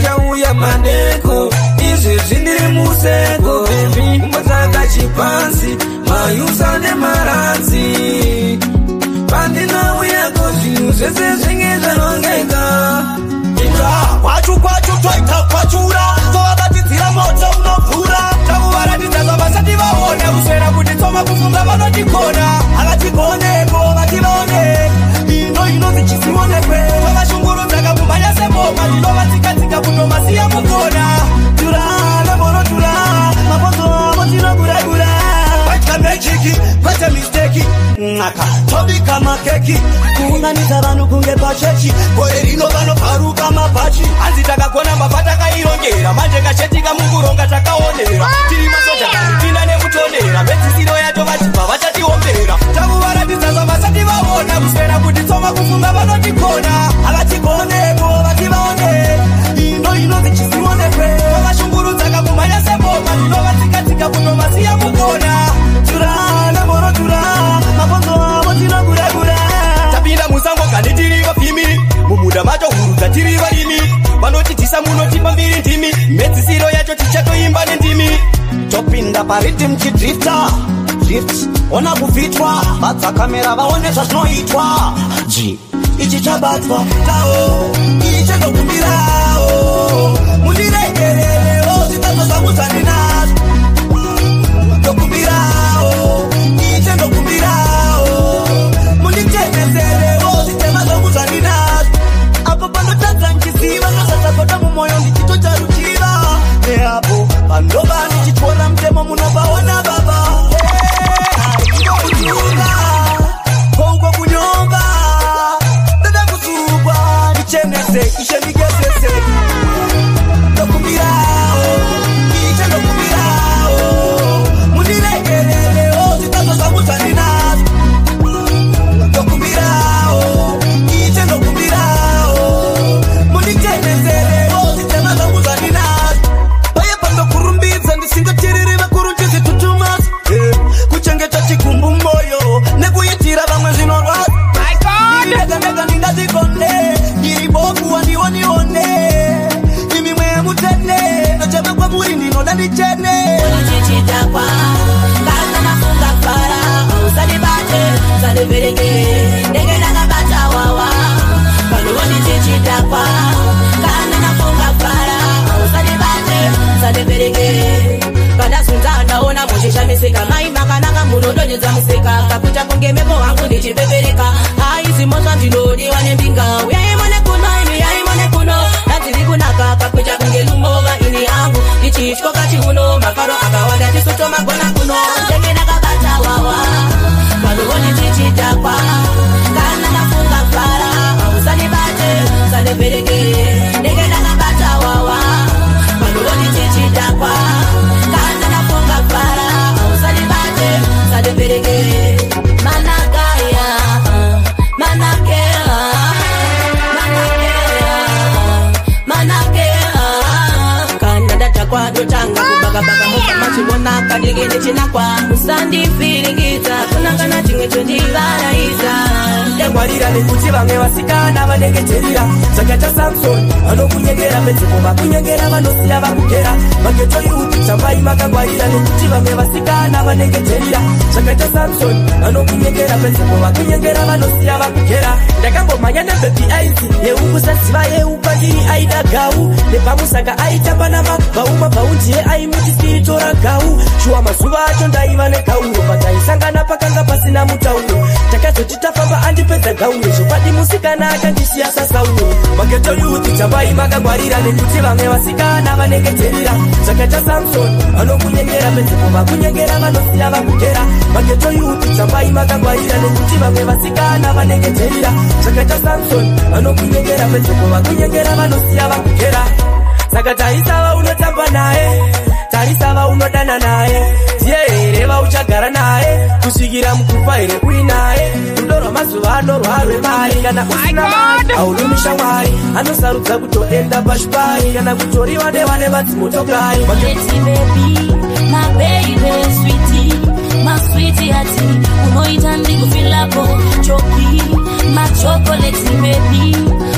chauya mandeko izvezvi ndiri museko kumbotanga chipansi mayusa nemaranzi pandinouya kozvinhu zvese zvinge zvanongeka kwachu toita kwachura tovabatidzira moto unobvura takuvaratidza zvavasati vaone kusvera kuti tsoma kufunga vanotikona havatikoneko vativaone ino inonzi chisionekwe vavashungurudza kakumhanya seboma ndinovatsikatsika kutomasiya mukona tura nemonotura mabonzo avo tinoguregure vaitya mejiki kwete misteki n'aka tobika makeki kuunganidza vanhu kunge pachechi gore rino vanobvaruka mabhachi hanzi takagona mbavha takairongera manje kachetika mukuronga takaonera tiri masoja kanipinda nekutonera medzisiro yacho vachibva vachatiombera takuvaratidza zvavasati vaona kusvera kuti tsoma kufunga vanotikona havatikoneko vativaone ino inonzi chisionekwe vavashungurudza kakumhanya seboma ndinovatsikatsika kutomasiya mukona tura nemorotura mabonzo avo tinoguregure tapinda musango kani tiri vapfimi mumuda macho huru dzatiri varimi vanotidzisa munotipa mbiri ndimi medzisiro yacho tichatoimba nendimi topinda paritim chidrifta drift ona kubvitwa vadzakamera vaone zvazvinoitwa ji ichi chabatwa tao ichatokumbirawo mundiregererewo zvitazozvamuzandinazvo tokumbirawo ichendokumbirawo munditemezerewo zvitema zvamuzandinazvo apo panotadza nchiziva nosasakota mumwoyo ndichitocharuchiva neapo pandova ndichityora mutemo munobaona baba kutunga kouko kunyomba dada kusukwa ndichenese ishendigesese tokumbirawo ichendokumbirawo mundiregererewo zvitazo zvamuzandinazvo tokumbirawo ichendokumbirawo munditemezerewo zvitema zvamuzandinazvo paye pandokurumbidza ndisingatiriri vakuru ndizitutumazo kuchengeta chigumbu moyo nekuitira vamwe zvinorwadza ndega ndingazikonde ndiri bofu wandionione imimwe yemutene nocheme kwamuri ndinoda ndichene chichitakwa kana nafunga fara usadibate usadevereke ndege ndakabata wawa panoni chichitakwa kana nafunga fara usadibate usadevereke pandasunza ndaona muchishamisika mai makananga munodonedza musika kakuta kunge mepo wangu ndichipepereka aizimozva ndinodiwa nembinga uyaimone kuno imi yaimone kuno nadziri kunaka kakuta kunge lumova ini yangu ndichityoka chiuno mafaro akawanda tisotomagona kuno ndenge ndakabata wawa panoni chichitakwa kana nafunga fara usadibate usadevereke ndenge ndakabata wawa panoni chichitakwa kana nafunga fara usadibate usadevereke manakaya manakea kana ndatakwa dotanga kubagabaka mufamachibona kadege ndechinakwa musandifirikidza kunangana chimwe chondivaraiza yangwarira nekuti vamwe vasikana vanengeterira zvakaita samsoni vanokunyengera pedziko vakunyengera vanosiya vakugera mageto iuti chambai makangwarira nekuti vamwe vasikana vanengeterira zvakaita samsoni vanokunyengera pedziko vakunyengera vanosiya vakugera ndakambomhanya nebhebi sainzi yeukusaziva yeupandiri aida gau nepamusaka aitamba namabhaumabhau ndiye aimutisiritora gau shuwa mazuva acho ndaiva negauro pataisangana pakanga pasina mutauro takazoti tafamba andipedza gauro zvopadi musikana akandisiya sasauro mageto yuthi dzambai makangwarira nekuti vamwe vasikana vanengeterira zvakaita samson vanokunyengera pedzepo vakunyengera vanosiya vakugera mageto yuthi dzambai makangwarira nekuti vamwe vasikana vanengeterira zvakaita samson vanokunyengera pedzepo vakunyengera vanosiya vakugera saka tarisava unotamba naye tarisava unodana naye ndiye here vauchagara naye kusvikira mukufa here uri naye rudo rwamazuva ano rwarwemari kana usina mari aurumisha mwari anosarudza kutoenda pashupari kana kutoriwa nevane vadzimotokari unoita ndikufilapo choki machokoleti baby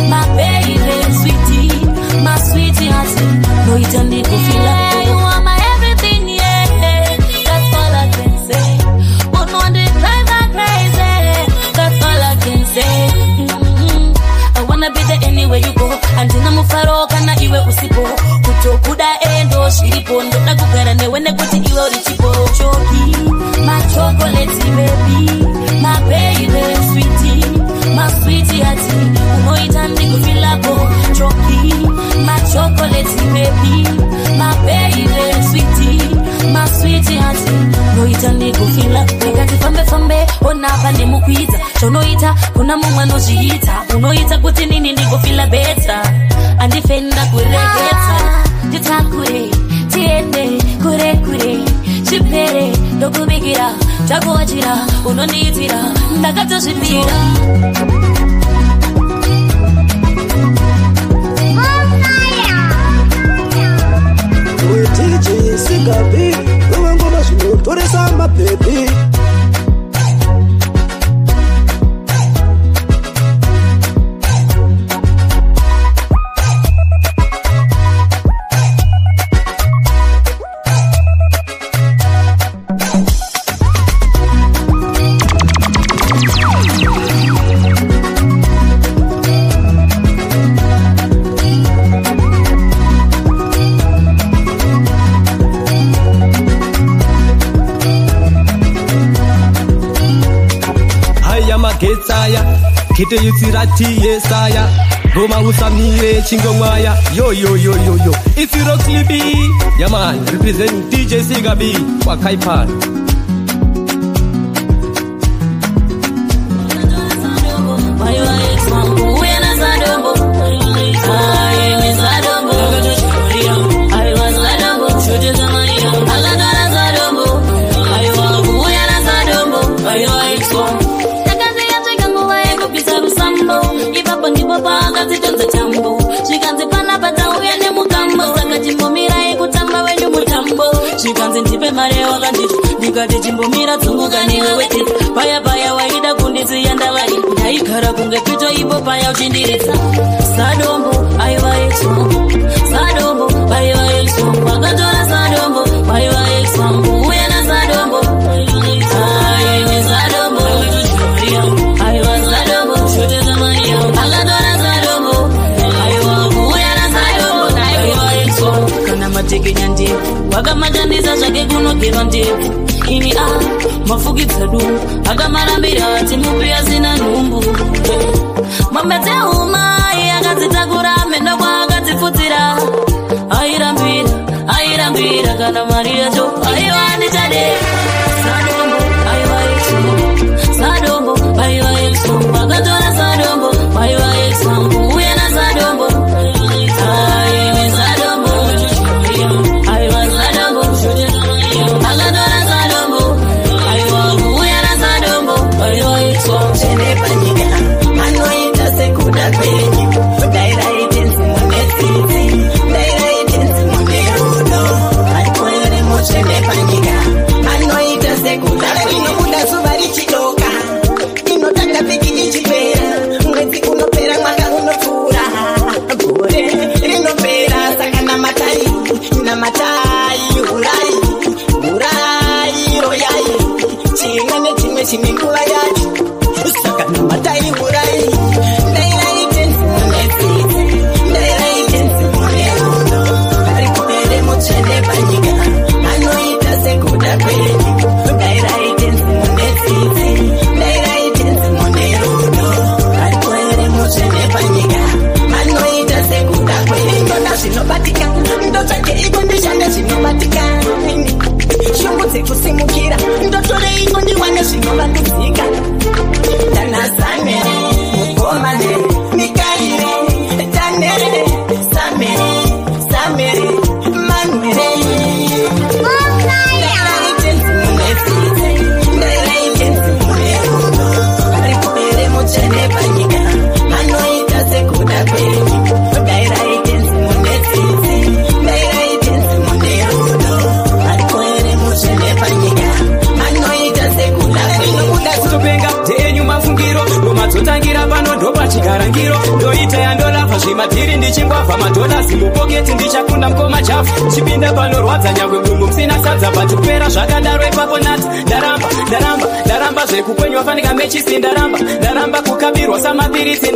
my baby sweetie my sweetie heart unoita ndikufilapo you are my everything yeah that's all I can say on one day drive like crazy that's all I can say I wanna be there anywhere you go andina mufaro kana iwe usipo kutokuda endo shiripo ndoda kugara newe nekuti iwe urichipo choki my chocolate baby my baby sweetie my sweetie heart unoita ndikufilapo choki my chocolate baby my baby sweetie my sweetie heart unoita ndikufila nikati fambe fambe ona pande mukuita chonoita kuna mumwe anozviita unoita kuti nini ndikufila beta andifenda kuregeta titakure tiende kure kure chipere ndokubikira takuwachira unondiitira ndakatozvipira DJ Sigabi wewe ngoma zvinotoresa mapepi Getsaya kete yutsirati yesaya goma usamire chingomwaya yo yo yo yo yo it's Rock Libi yeah man represent DJ Sigabi kwa Kaipan Zitonza tambo Shikanzi pana pata uya ne mukambo Saka chimbomira kutamba wenyu mutambo Shikanzi ntipe mare wakanditi Nikati chimbomira tsunguka niwe weti Paya paya waida kundisi yandavari Ndaigara kunge pito ipo paya uchindiritsa Sadombo aiwa exo Sadombo aiwa exo Wakatora sadombo aiwa exo Uya na sadombo Aiwa sadombo Aiwa sadombo Shote za maria Akadora sadombo matekenya ndevu wakamatandisa zvake kunogerwa ndevu ini mafukidza dungu akamarambira ati mupi asina nhumbu mamedzeumai akadzitakura mendo kwaakadzifutsira airambira kana mari yacho aiwa ndichade sadombo aiwa exo sadombo aiwa exo akatora sadombo aiwa exo uya na sadombo Chene panyika, ndinova kuzika tanasamere mukomane mikaire tanere samere samere manere Tangira pano ndopa chikarangiro ndoita yandolapa zvimatiri ndichingwavha madhonasi mupoketi ndichakunda mukoma chafu chipinda panorwadza nyangwe gumbu msina sadza patupera zvakadaro ipapo nati ndaramba zvekukwenywa fanika mechisi ndaramba kukabirwa samapirisi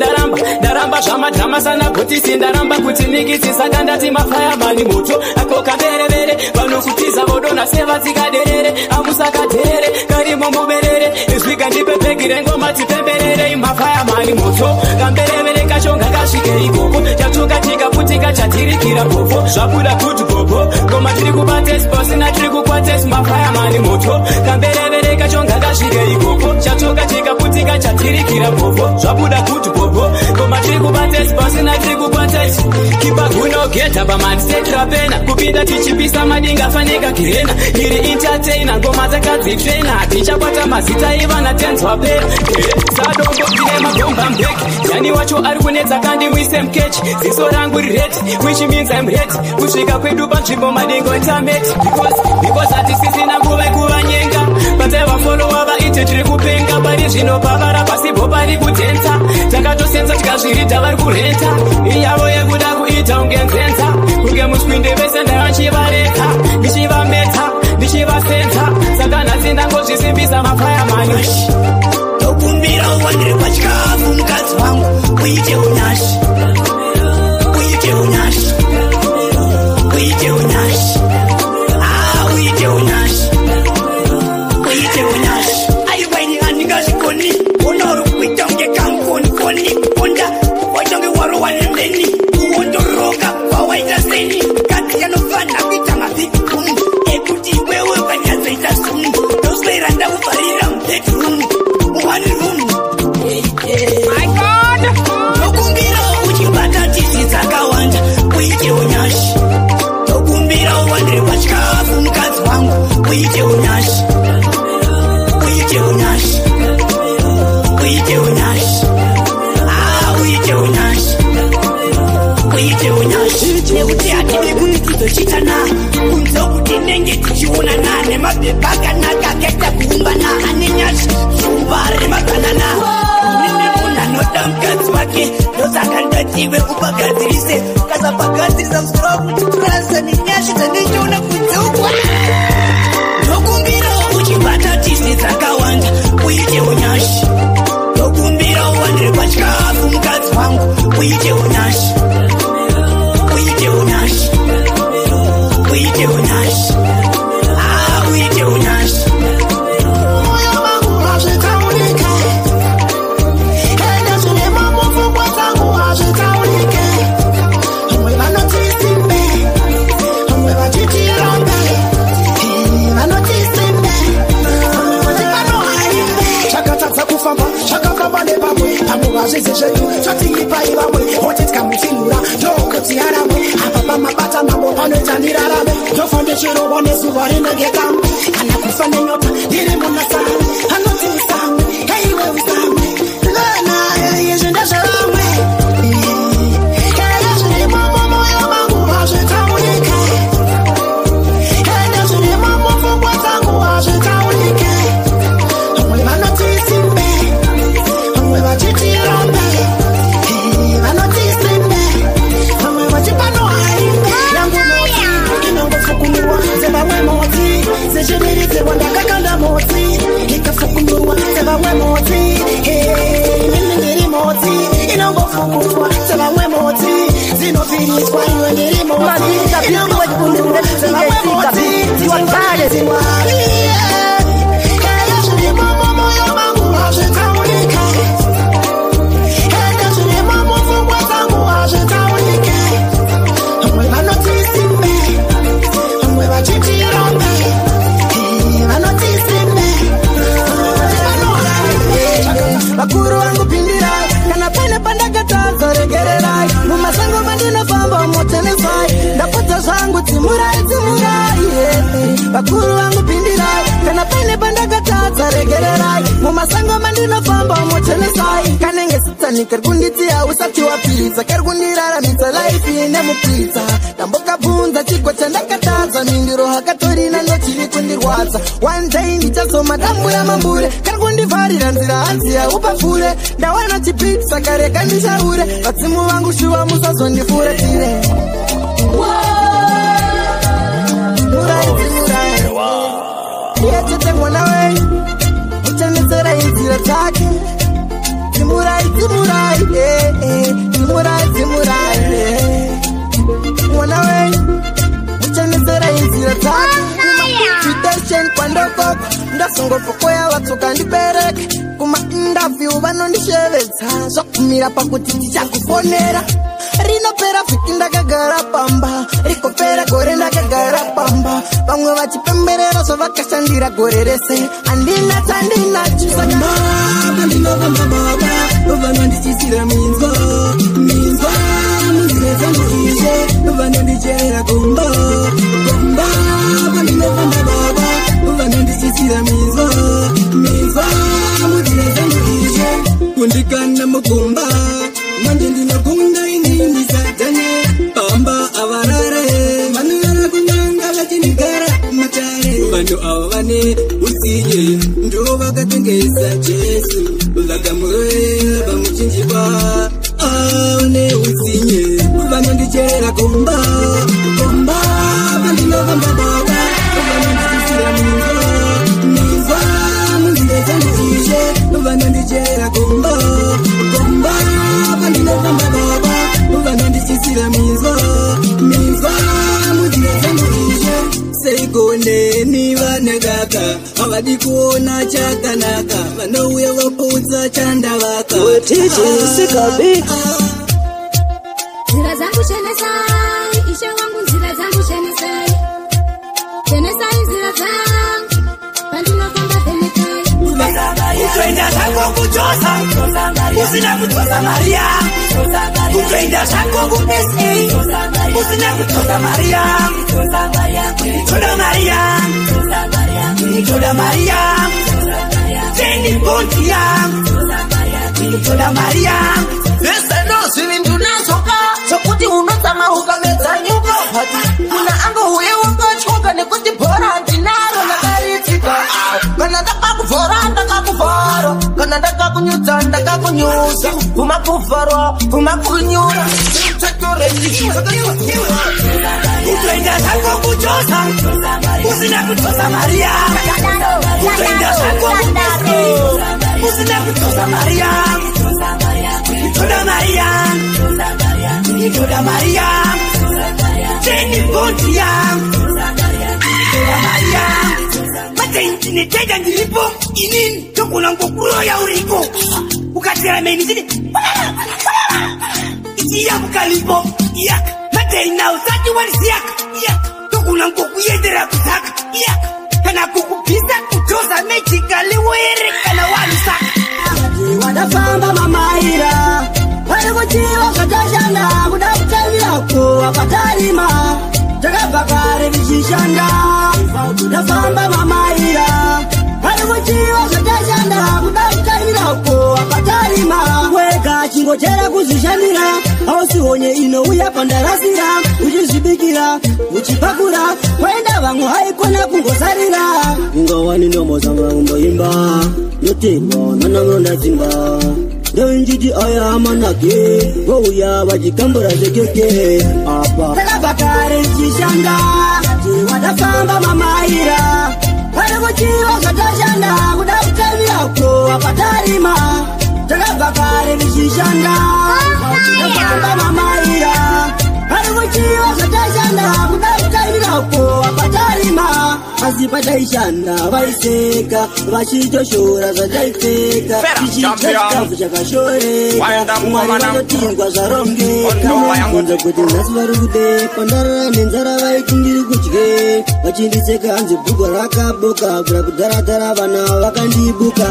ndaramba zvamadhama sanagotisi ndaramba kuti nikisi saka ndati mafayamani moto akoka berevere vanokutiza vodona sevatsikaderere amusakaderere karimo muberere izvika ndipepegire ngoma tipemberere mafayamani moto kamberevere kachonga kasvike ikoko chatunga chikaputika chatirikira popo zvabuda kuti popo ngoma tiri kubatesi pasina tiri kukwatesi mafayamani moto kamberevere kachonga kasvike ikoko chatunga chikaputika chatirikira popo zvabuda kuti popo ngoma tiri kubatesi pasina tiri kukwatesi kipa kunogeta pamanisetra pena kupinda tichipisa madinga fanika kirena iri entertainer ngoma dzakadzitrena hatichakwata mazita ivana tenzwa pera sadombo tine magomba mbeki yani wacho ari kunetsa kandimwise mkechi ziso rangu rireti which means I'm ready kusvika kwedu panzvimbo madingo itameti because hatisisina nguva ikuvanyenga pataiva folowa vaiti tiri kupenga pari zvino pavara pasipo pari kutenza takatosenza tikazvirita vari kurenta iyavo yekuda kuita ungenzenza kunge muswinde vese ndavachivareka ndichivameta ndichivasenza saka nhasi ndangozvisimbisa mafayamani tokumbira uwanire pachikafu mukadzi wangu uite unyashi uite unyashi uite unyashi uite unyashi uite unyashi aiwaini handingazvikoni ona uri kuita unge kankonikoni onda waitange warowanembeni uwondoroka wawaita seni kadzi yanofana kuita mabhigrum ekuti iwewe ukanyadzaita sumu ndoswera ndakuvharira mubedroom one room my god tokumbira uchibata tisi dzakawanda uite unyashi tokumbira uwandire pachikafu mukadzi wangu uite unyashi uite unyashi uite unyashi uite unyashi uite unyashi nekuti hatidi kuti tizochitana kunzo kuti nenge tichionana nemabhebha akanaka akaita kuumbana ane nyashi shumba remabanana inini munhu anoda mukadzi wake ndosaka ndative upagadzirise ukasapagadzirisa musoro wakuti turasa nenyashi dzandichiona kunzokwa ndokumbira uchibata tisi dzakawanda uite unyashi ndokumbira uwandire pachikafu mukadzi wangu uite unyashi uite unyashi uite unyashi uite unyashi moyo wangu hazvitaurike enda zvine mambo pfungwa dzangu hazvitaurike vamwe vanotisimbe vamwe vachitirambe vanotisimbe vamwe vanohaimbe chakatadza kufamba chakafamba nevamwe pamwe vazvizi zvedu zvatiripai vamwe oti tikamutinura ndokuti aramwe apa pamabata mambo panoita ndirarame ndofambe chirovo nezuva rinenge kamwe kana kufa nenyota ndiri munasana anoti usamwe heiwe usamwe lena izvi ndezvevamwe enda zviri mambo moyo mangu hazvitaurike enda zviri mambo pfungwa dzangu hazvitaurike vamwe vanotisimbe vamwe vachitirambe vanotisimbe vamwe vachipanohaimbe yangu moti inongofukunurwa sevamwe moti zezviviridzirwa ndakakanda moti ikafukunurwa sevamwe moti mimi ndiri moti inongofukunurwa sevamwe moti zinovhiriswa iwe ndiri moti inongofukunurwa sevamwe moti zingadzimwari enda zviri mambo moyo mangu hazvitaurike enda zviri mambo pfungwa dzangu hazvitaurike vamwe vanotisimbe vamwe vachitirambe vanotisimbe vamwe Zimurai, bakuru wangu pindirai. Kana pene bandakatadza regererai. Mumasango mandinofamba muchenesai. Kanenge sitani kerkunditia usati wapidza. Kerkundiraramidza life nemupidza. Ndamboka bvunza chigwa chandakatadza. Mindiro hakatorina ndochiri kundirwadza. One day ndichazoma dambu yamambure. Kerkundivharira nzira hanzi yaupafure. Ndawana chipitsa kareka ndishaure. Vadzimu vangu shuva musazondifuratire. Yachete mwana we uchanetsera inzira dzake. Zimurai, mwana we uchanetsera inzira dzake. Kumakuchitation kwandokoko ndasongopokoya vatsoka ndibereke. Kuma interview vanondishevedza zvakumira pakuti ndichakufonera. Rinopera vhiki ndakagara pamba, rikopera gore ndakagara pamba. Vamwe vachipemberera zvavakashandira gore rese. Handina chandinacho saka baba ndinovamba baba vanondichisira minzwa munzira dzangu izvo vanondichera gomba vandinovamba baba vanondichisira minzwa munzira dzangu izvo kundikanda mugomba manje ndinogunda inini satane pamba avarare vanogara kunanga vachinigara matare. Vanhu ava vane utsinye ndo vakatengesa Jesu vakamurera vamuchinjiva ane utsinye vanondichera gomba vandinovamba baba vanondichisira minzwa munzira dzangu izvo vanondichera gomba vandinovamba baba vanondichisira minzwa munzira dzangu izvo. Seikoneni vanakaka havadi kuona chakanaka. Vanouya vaputsa chandavaka. Nzira dzangu chenesai, Ishe wangu nzira dzangu chenesai. Chenesai nzira dzangu, pandinofamba penekai. Kutoenda zvako kujosa, usina kutosa Maria. Kutoenda zvako kupesi, usina kutosa Maria. Toda Maria, Jenny Bontia, Toda Maria. Vese nozi vindu nazoka, sokuti unotama ukamedza nyuka. Kuna ango uye wakachoka nekuti bhora ndinaro nakaritika. Kana ndakakuvhora ndakakuvhara, kana ndakakunyudza ndakakunyudza. Vuma kuvharwa, vuma kunyura. Kutoenda zvako kujosa, usina kutosa Maria. Kutoenda zvako kupesi, usina kutosa Maria. Toda Maria, Toda Maria, Jenny Bontia, Toda Maria. Mate nitega ndilipo inini tokuna ngokuro ya uriko. Ukatira meni zidi ichiya mukalipo yak. Mate ina usati walisiyak yak. Tokuna ngokuyedera kutaka yak. Kana kukupisa kutosa mechikali were kana walusaka. Wadafamba mamaira varikuchiva zvakashanda kuda kutangirako wakatarima takabvakare vichishanda. Wadafamba mamaira varikuchiva zvakashanda kuda kutangirako wakatarima. Wega chingochera kuzvishandira hausihonye inouya pandarasira. Uchizvibikira uchipakura kwaenda vamwe haikona kungosarira. Ingawani nomozanga umboimba notendwa nanamronda dzimba. Ndoinjiti aya manake vouya vachikambura zvekeke apa takabvakare vichishanda. Wadafamba mamaira varikuchiva zvakashanda kuda kutavirako wakatarima. Takabvakare vichishanda. Wadafamba mamaira varikuchiva zvakashanda kuda kutavirako wakatarima. Asi pataishanda vaiseka vachitoshora zvataipfeka. Tichikafu chakashoreka Mwari vanotingwa zvarongeka. Kunza kuti nhasi vari kudepa ndarara nenzara vaiti ndiri kudye. Vachindiseka hanzi bhuku rakaboka kura kudharadhara vana vakandibuka.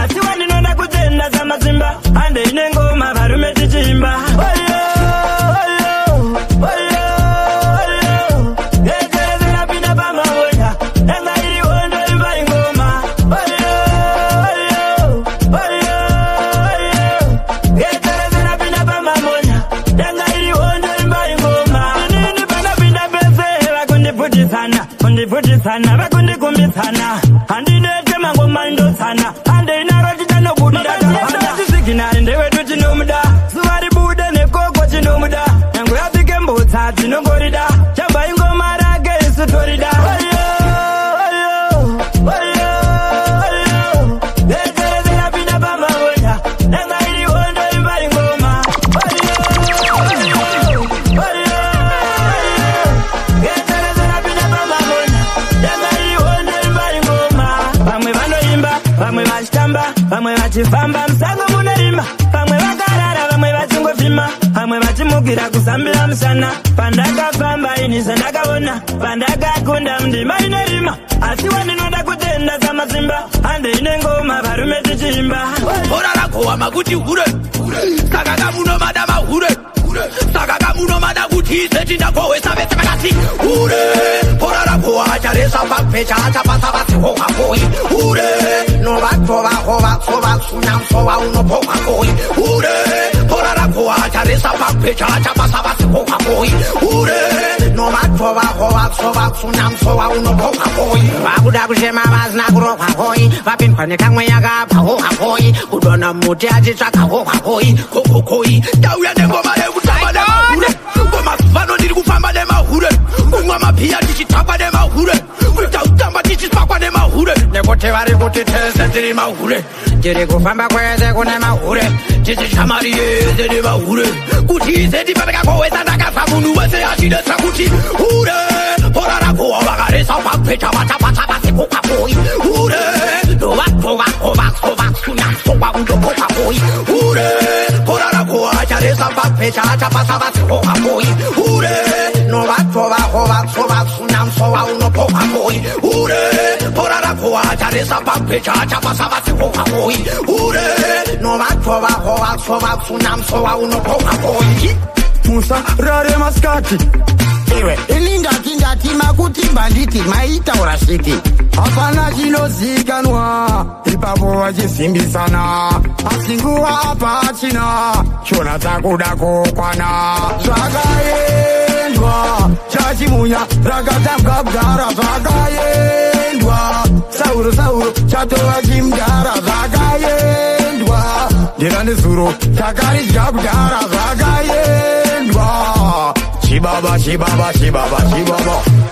Asi wandinoda kutenda zamazimba hande ine ngoma varume tichimba. kumbesana vakundikumbisana handinete mangoma ndosana handeinaro titanogudira tisiginari ndewedu tinomuda zuva ribude nekoko tinomuda nyange yapike mbutsa tinongorida chabva ingoma rake isu torida vamwe vachifamba musango munorima vamwe vakarara vamwe vachingofima vamwe vachimukira kusambira musana pandakafamba ini zvandakaona pandakakunda mundima inerima asi wandinoda kutenda samazimba hande ine ngoma varume tichiimba bora rakohwa makuti hure saka kamunomada mahure saka kamunomada kuti izetinakohwesa vese vakati hure bora rakohwa acharesa papecha achapasa vasihokakoi hure novatovahova unopokakoi hure bora rakohwa acharesa papecha achapasa vasihokakoi hure novatovahova unopokakoi vakuda kushema vasina kurokwakoi vapindwa nekamwe yakapahokakoi kudona muti achitsvakahokakoi kokokoi ndauya nengoma yekutamba nemahure ngomazuvano ndiri kufamba nemahure kumwa mapiya tichitamba nemahure kuita utamba tichitsvakwa nemahure nekuti vari kuti tese tiri mahure tiri kufamba kwese kune mahure tichichamari yese nemahure kuti izeti papekakohwesa ndakafa munhu wese achidetsera kuti hure bora rakohwa vakaresa papeta vatapata vasikokakoi hure novatovahova undopokakoi hure bora rakohwa acharesa papeta achapasa vasikokakoi hure novatovahova unopokakoi hure bora rakohwa acharesa papeta achapasa vasikokakoi hure novatovahova unopokakoi musa rare maskati iwe ini ndati makutimba nditi maitaura sviki hapana chinozikanwa ipapo vachisimbisana asi nguva apa hachina shona takuda kokwana zvakaendwa chachimunya rakatambwa kugara zvakaendwa sauro chatova chimugara zvakaendwa ndira nezuro chakaridya kugara zvakaendwa chibaba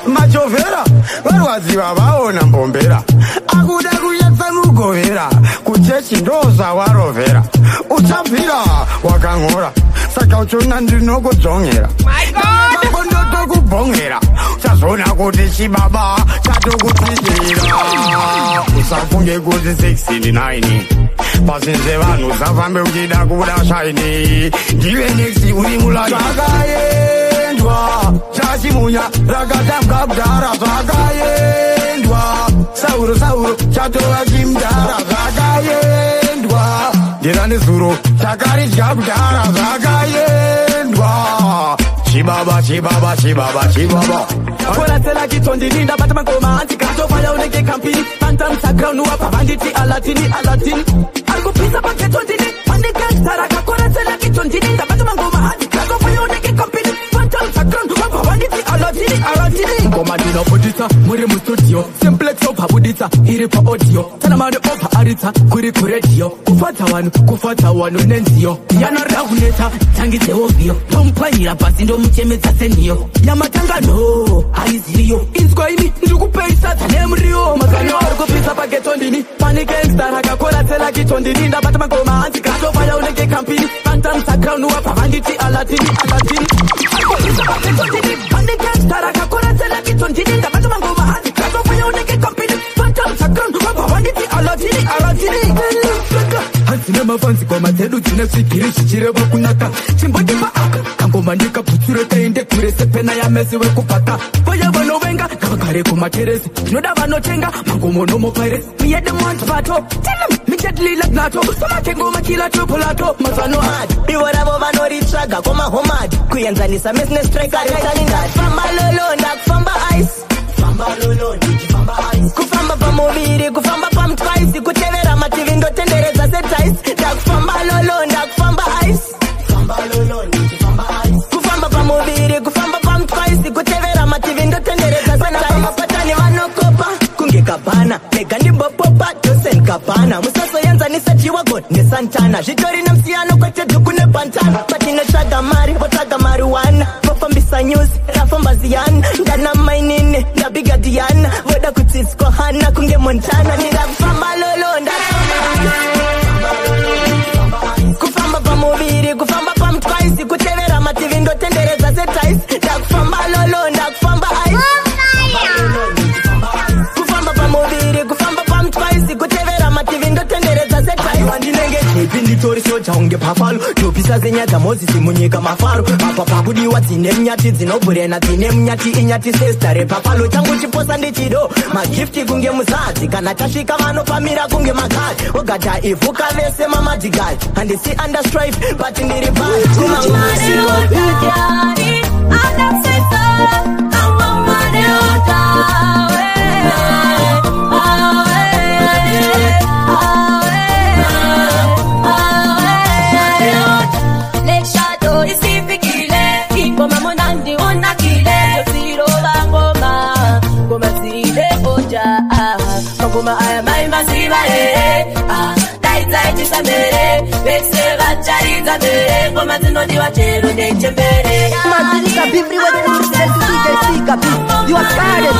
machovhera varwadzi vavaona mbombera akuda kuyetsa mugovera kuchechi ndozvawarovhera uchabvira wakang'ora saka uchona ndinokudzongera ndotokubhongera uchazoona kuti chibaba chatokutsikira usafunge kuti 69 pasinze vanhu zafambe uchida kuda shaini ndive next uri mulai chachimunya rakatambwa kudhara zvakaendwa sauro chatova chimudhara zvakaendwa ndira nezuro chakaridya kudhara zvakaendwa chibaba koratsela kitondini ndabata mangoma antikatofaya unenge kampini pantamsaground wapa vanditi alatini arikupisa paketondini andikestaraka koratsela kitondini ndabata mangoma antikatofaya unenge kampini ngoma ndinobuditsa muri mustudio simplex obhabuditsa iri paaudio tana mari obhaaritsa kuri kuredio kufadza wanu nenziyo yanorida kunetsa tangidzeovhiyo tomupwanyira pasi ndomuchemedza seniyo yamatangano haiziviyo inzwaini ndikupeisadza nemuriyo mazano ari kupisa pagetondini pani gangsta rakakoratsela kitondini ndabata magoma anzikatofaya unenge kampini pantamsaground wapa vanditi alatini arikupisa pagetondini pani gangsta rakakoratsela kitondini ndabata magoma anzikatofaya unenge kampini pantamsaground wapa vanditi alatini hanzine mafanzi ngoma dzedu dzine svigiri zvichireva kunaka chimbotipa aka kangoma ndikaputsure kaende kure sepena yamesi wekupaka voya vanovenga ngavagare kumateresi zvinoda vanotenga mangomo nomopairesi miyedemonzvato tinem michedlila nato somatengoma kila topolato mazano hadi ivo ravo vanoritsvaga komahomadi kuenzanisa mesnestrekaretanindati famba lolo ndakufamba ice kufamba pamuviri kufamba pamutwaisi kutevera mativi ndotenderedza setaisi ndakufamba lolo ndakufamba ice kufamba pamuviri kufamba pamutwaisi kutevera mativi ndotenderedza setaisi mapatani vanoko Montana. Zvitori namusiyano kwete dhuku nebantana. Patinotsvaga mari, votsvaga mariwana. Vofambisa news, rafamba ziyana. Ndana mainini, ndabiga Diana. Voda kutsitswa hana kunge Montana. Ndakufamba lolo, kufamba pamuviri, kufamba pamutwaisi. Kutevera mativi ndotendereza setaisi. Ndakufamba lolo, ndakufamba ice. Kufamba pamuviri, kufamba pamutwaisi. Kutevera mativi ndotendereza setaisi. Wandinenge tepi nditori soja unge pafalo. Topisa zenyadza Moses munyika mafaro. Apa pakudiwa dzine mnyati dzinobhurena dzine mnyati inyati sesta repapalo. Changu chiposa ndichido magifti kunge muzadzi. Kana tasvika vanopamira kunge makadzi. Ogata ivuka vese mamadigai. Handisi under strife but ndiri bad. Ngoma aya mai masiva daidzaiti samere vese vacharidza mbere ngoma dzinodiwa chero nechembere Mazini Kabibri with the DJ Kabibri. You are guarded.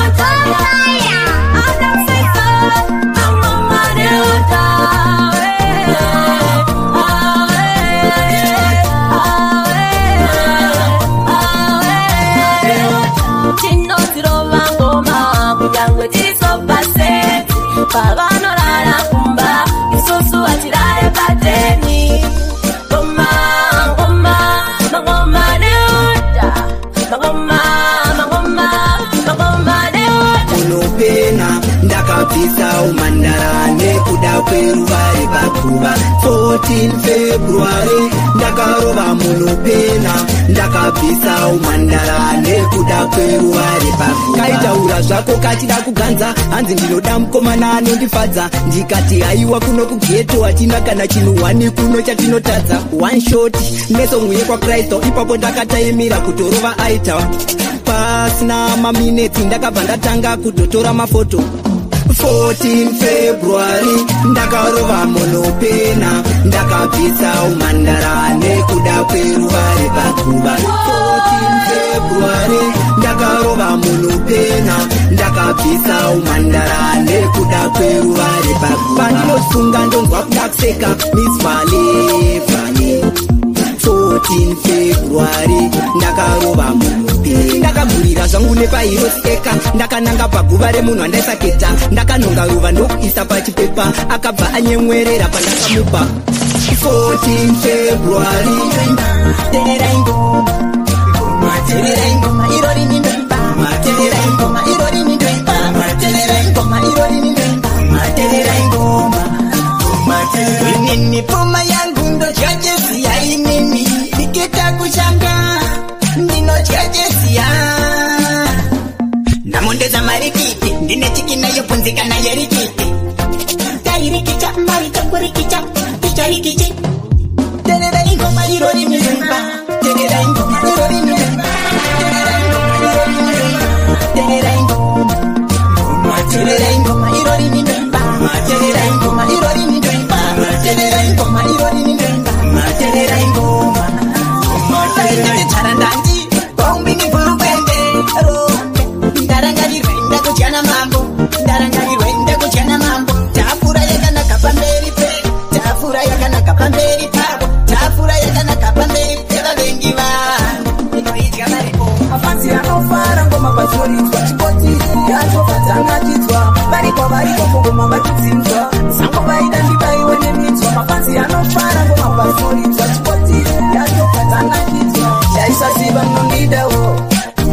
Pavanorara kumba isusu atirare pateni. Ngoma ngoma ngoma neota ngoma ngoma ngoma neota. Unopena ndakabvisa umandarane kuda kweruva repakuva. 14 February ndakarova munopena ndakabvisa umandarane kuda kweruva repakuva. Kaitaura zvako kachida kuganza hanzi ndinoda mukomana anondifadza. Ndikati haiwa kuno kugeto hatina kana chinhu wani kuno chatinotadza. One shot nesong yekwa Kristo ipapo ndakataimira kutorova aita. Pasina maminetsi ndakabva ndatanga kutotora mafoto. 14 February ndakarova monopena ndakabvisa umandarane kuda kweruva repakuva. 14 February ndakarova monopena ndakabvisa umandarane kuda kweruva repakuva. Pandinosunga ndonzwa kuda kuseka Miss Vale Vale. 14 February ndakarova munopena ndakamburira zvangu nepairoseka. Ndakananga paguva remunhu andaisaketa. Ndakanonga ruva ndokuisa pachipepa akabva anyemwerera pandakamupa. 14 February tererai ngoma tererai ngoma irori nindoimba tererai ngoma irori nindoimba tererai ngoma irori nindoimba tererai ngoma inini puma yangu ndochacheziya inini nikita kushanga ndinochacheziya ndamondeza marikiti ndine chiki nayo punzika nayo rikiti tairikicha marichakurikicha ticharikichi terera ingoma irori nindoimba terera ingoma irori nindoimba terera ingoma terera ingoma irori nindoimba terera ingoma irori nindoimba terera ingoma irori nindoimba terera ingoma tarandanji bombini burubende ro ndarangarirwe ndakuchana mambo ndarangarirwe ndakuchana mambo. Tafura yakanaka pamberi pe tafura yakanaka pamberi pabo tafura yakanaka pamberi pevavengi vanhu inoidya maripo. Mafansi anofara ngoma pazoridzwa chipoti yatovatangatidzwa variko kungoma vatidzinzwa sango vaida ndibaiwe nemidzwa. Mafansi anofara ngoma pazoridzwa chipoti yatovatangatidzwa chaisaziva mnondidawo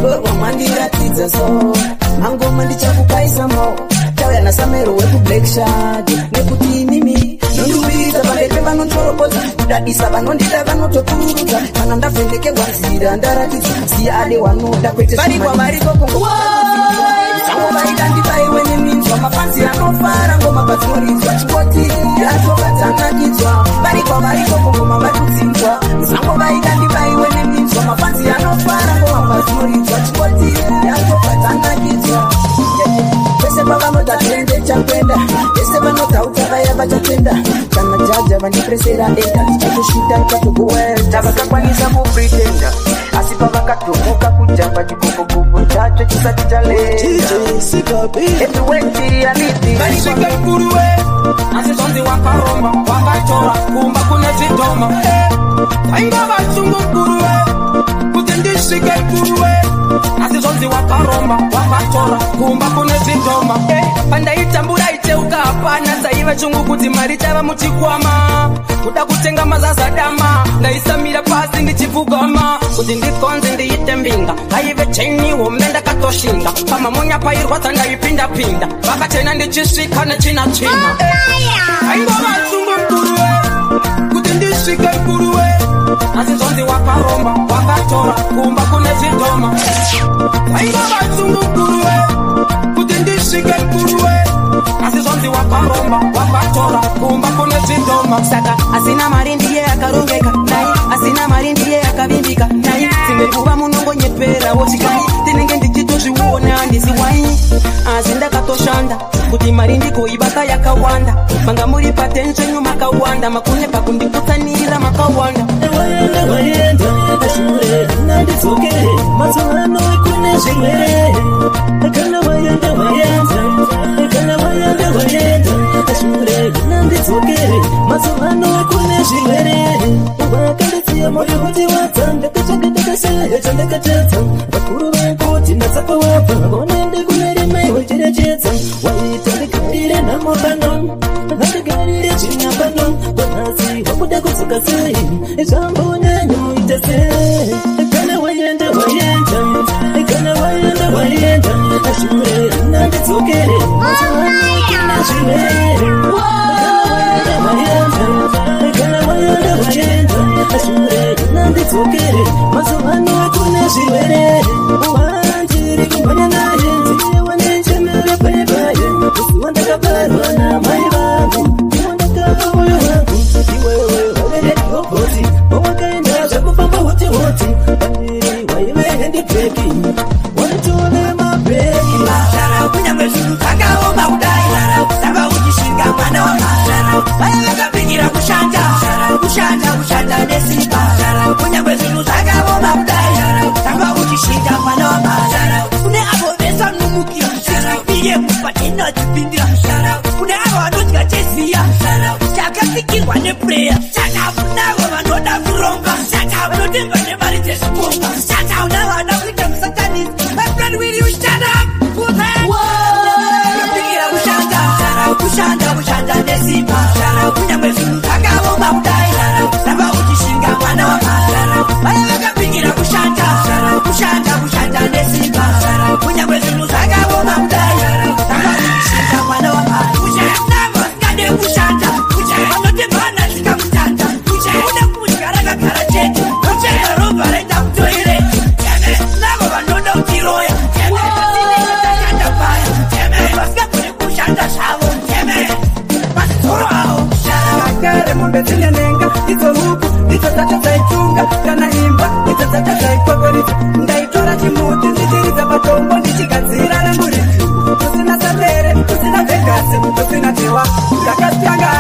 lorwa mandiratidza so mangoma ndichakupaisamo tauya nasamero wekublack shad nekuti mimi nondiwiriza pamberi pevanonditorobodza kudadisa vanondida vanotokururudza kana ndavhendekerwa nzira ndaratidzwa siya ade wanoda kwete variko kungoma sango vaida ndibaiwe neminzwa. Mafansi anofara ngoma pazvinoridzwa chipoti yatovatanakidzwa variko kungoma vatidzinzwa sango vaida ndibaiwe neminzwa. Mafansi anofara ngoma pazvinoridzwa chipoti yatovatanakidzwa pese pavanoda tende chakwenda pese tautavaya vachatenda kana jaja vandipresera enda tichakushuta tikakukuwelta vakakwanisa kupritenda asi pavakatomuka kujamba chikokokopo chacho chisati chaletiweirialitiikuruwe asizonzi wakaromba wakatora kumba kune zvidhoma ainga vasungu kuruwe kuti ndisvike kuruwe asizonzi wakaromba wakatora kumba kune zvidhoma pandaitambura iteuka hapana dzaiva chungu kuti mari chava muchikwama kuda kutenga mazazadama ndaisamira pasi ndichipfugama kuti ndikonze ndiite mbinga aive cheni hombe ndakatoshinga pamamonya pairwadza ndaipindapinda vakachena ndichisvika nechina china ainga vasungu mkuruwe kuti ndisvike kuruwe asizonzi wakaromba wakatora kumba kune zvidhoma ainga vasungu mkuruwe kuti ndisvike kuruwe asizonzi wakaromba wakatora kumba kune zvidhoma saka asina mari ndiye akarongeka nai asina mari ndiye akavimbika nai dzimwe nguva munongonyepera wotikai tinenge ndichitozviona handisi wai asi ndakatoshanda kuti mari ndigoibata yakawanda manga muri patenshenu makawanda makune pakundiputsanira makawanda ashure nanditsokere mazuvano kune zvimwere kana wayenda wayenza kana wayenda wayenda ashure nanditsokere mazuvano kune zvimwere wakanditsiya moyo kuti watsanda kachakadakasaya chandakatadza vakuru vakuti ndatsapa wabva vonende kunereme wecherechedza waita ndigarire namopano vandigarire chinyapano vanhasi wakuda kudzoka sei zvambonyanyoita sei kana wayenda wayenda kana wayenda wayenda ashure nanditsokere mazuvano kuna zvimwere kana wayenda wayenda ashure nanditsokere mazuvano kuna zvimwere wanjiri kumhanya naye ndiye wanenchemere paipaye usi wandakabarwa namai vangu iwandakava moyo wangu iwewe waverekiobhoti wawakaenda zvakufamba hoti pandiri waive hendibheki wanitole mabheki kunyangwe zvinhu zvakaoma kudai tava uchishinga mwana wamazara vaya vakapingira kushanda nesimba kunyangwe zvinhu zvakaoma kudai tava uchishinga mwana wamazara kune avo vesanumukira iye kupatinatipindira kune avo vanodya cheziya chakasikirwa nepureya chakaunavo vanoda kuronga chakaunotemba nemari dzezvikomba chakaunavana kuita musatanisi kushanda nesimba kunyangwe zvinhu zvakaoma kudai tava uchishinga mwana wamazara vaya vakapingira kushanda nesimba kunyangwe zvinhu zvakaoma kudai tava uchishinga mwana wamazara navo zingade kushanda vanotembana zvikamutanda une kudya rakagara chete rochera robva raita kutoire navo vanoda kutiroya vasinekatashanda paya vasingagone kushanda zvavo kare mombe dzinenenga idzo huku idzo dzacho dzaitunga kana imba idzo dzacho dzaikwakwariza ndaitora chimuti ndichiridza patombo ndichigadzira remurizi tusina sapere tusina vhegasi tusina tewa ndakazitanga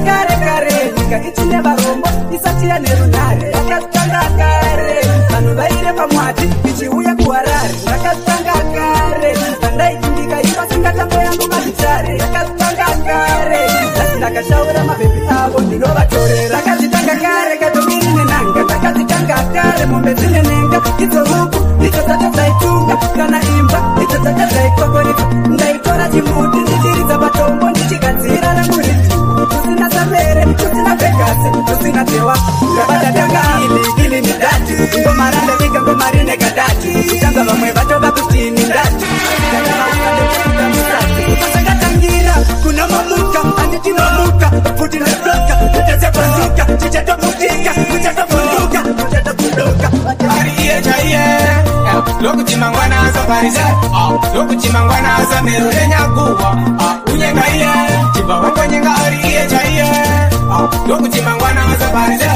kare nyika ichine varombo isati yane runhare ndakazitanga kare vanhu vaire pamwati ichiuya kuharare ndakazitanga kare vandaitindika ipasingatambo yangu mazitare ndakazitanga kare ndakashaura mabhebi avo ndinovatorera ndakazitanga kare katomiri nenanga ndakazitanga kare mombe dzinenenga idzo huku idzo dzacho dzaitunga kana imba idzo dzacho dzaikwakwariza ndaitora chimuti ndichiridza patombo ndichigadzira remurizi tusina sapere tusina vhegasi tusina tewa ndabatatanga ili ni dati ngomaranda vika ngomari negadati kutanga vamwe vatova kutini ndati musakatangira kuna mamuka anditinomuka futi nebloka tatazapanduka tichatomutika kuchatopunduka kuchatopunduka ari iye chaiye lokuti mangwana azaparise lokuti mangwana azamerure nyakuwa unyenga iye chibva wangonyenga ari iye chaiye ndokuti mangwana asaparise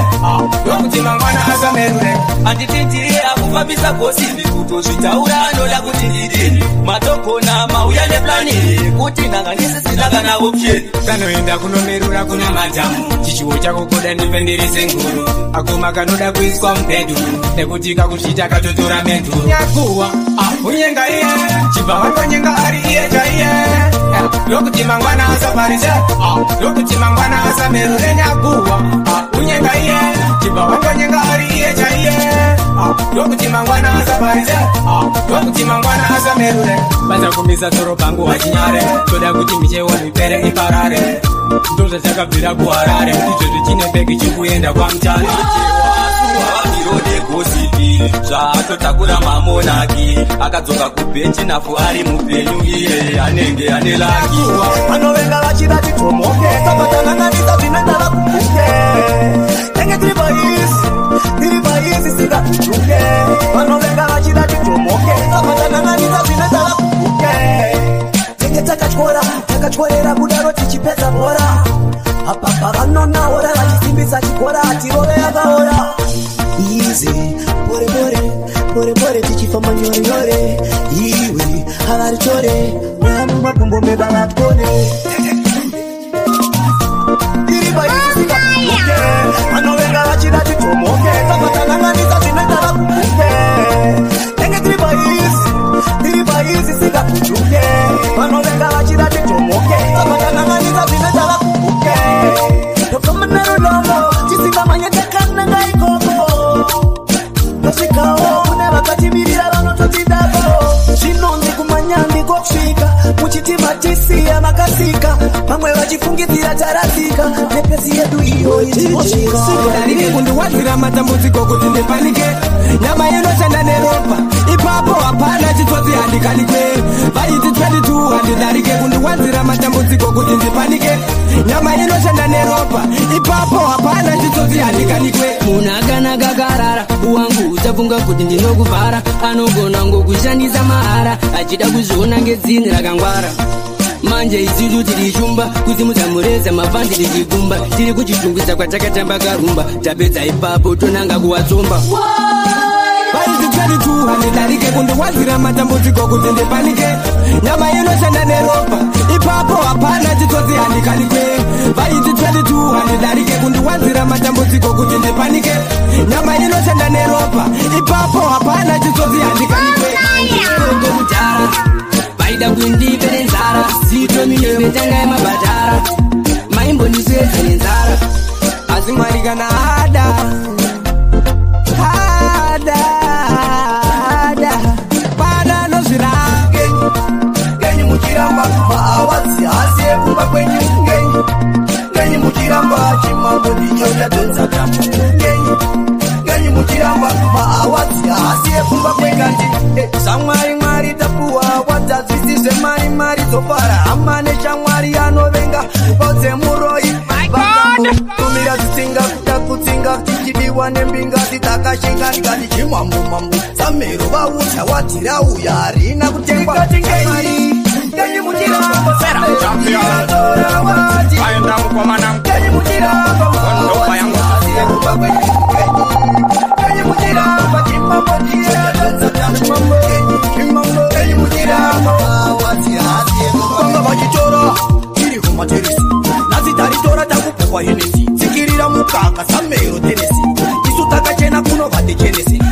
ndokuti mangwana asamerure andititire akufambisa gosipi kutozvitaura anoda kuti ndidini matokona mauya neplani kuti ndanganisisina kana option kanoenda kunomerura kuna matamu chichiwo chako kuda ndive ndiri senguru akoma kanoda kuiswa mubhedhu nekuti kakuchita katotora menduru nyakuwa unyenga iye chibva wangonyenga ari iye chaiye ndokuti mangwana asaparise ndokuti mangwana asamerure nyakuwa unyenga iye chibva wangonyenga ari iye chaiye ndokuti mangwana asaparise ndokuti mangwana asamerure baza kumisa tsoro pangu wachinyare toda kuti michewa mipere iparare ndozvatakabvira kuharare izvezvi chine bhegi chikuenda kwamutare irode gosipi zvaatotakura mamonaki akadzoka kubhenchi nafu ari mupenyu iye anenge ane laki vanovenga vachida titomoke sakatananganisa zvinoenda vakumbuke enge tiri paisi singatuke vanovenga vachida titomoke sakatananganisa zvinoenda vakumbuke tenge takatyorera kudaro tichipedza bhora apapa vanonaora vachisimbisa chikora tirove yakaora izi bore tichifamba nyorenyore iwe havarichore neamumakumbo mevavatone iri paisisikakumbuke vanovenga vachida titomoke sakatananganisa zvinoita vakumbuke enge tiri paisi sikakuchuke vanovenga vachida titomoke sakatananganisa zvinoita vakumbuke tofamba nerulomo tisingamanyetekananga ikoko vasvikawo kune vakatimirira vanototidako zvinonzi kumanyandi kokusvika muchitimatisiya makasika vamwe vachifungidzira tarasika nepesi yedu iyo ichiosvikadarike kundiwadzira matambudziko kuti ndipanike nyama inoshanda neropa ipapo hapana chitsotsi handikanikwe vaiti 22 handidarike kundiwadzira matambudziko kuti ndipanike nyama inoshanda neropa ipapo hapana chitsotsi handikanikwe munhu akanaka karara wangu uchafunga kuti ndinokuvhara anogona ngokushandisa mahara achida kuzviona ngedzini rakangwara manje isusu tiri shumba kusimudza mureza mabvandi tichigumba tiri kuchitungisa kwatakatamba karumba tapedza ipapo tonanga kuwatsomba vaisi 22 handidarike kundiwadzira matambudziko kuti ndipanike nyama inoshanda neropa ipapo hapana chitsotsi handikanikwe vaiti 22 handidarike kundiwadzira matambudziko kuti ndipanike nyama inoshanda neropa ipapo hapana chitsotsi handikanikwe kudhara vaida kundipere nzara sitomiyovetanga yemabhadhara maimbondiswedza nenzara asi mwari kana ada pana nozvirake ngenyi muchiramba maawadzi asi ekumba kwenyu ngenyi muchiramba chimambo ndicho chadzonzakamu ngenyi muchiramba maawadzi asi ekumba kwengati samwari tapuwa wadzadzisi zvemari dzopara hama neshamwari anovenga vodze muroi vakambotumira zitsinga kuda kutsinga tichidiwa nembinga titakashinga ndikati chimwambomambo samero vautya watira uya harina kutengwa ngenyi muchiramba aenda mukomana ngenyi muchiramba ndopa yangu ngenyi muchiramba chimambo ndicho chadzonzakamu ngenyi muchiramba vanga vachitora tiri kumateresi nhasi taritora takupukwa henesi tsikirira mukaka samero tenesi isu takachena kunova dechenesi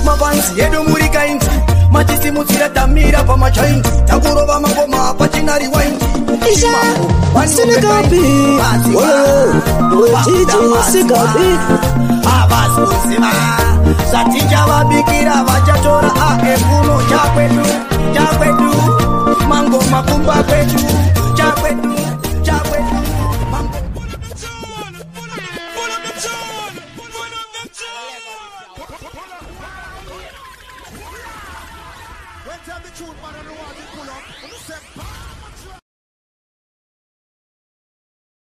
mavanzi yedu muri kaindi matisimudzira tamira pamachaindi takurova mangoma pachinari waindi havasi kuziva zvatichavabikira vachatora aekuno chakwedu mangoma kumba kwedu chakwedu When tell the truth, man, I know what you pull up.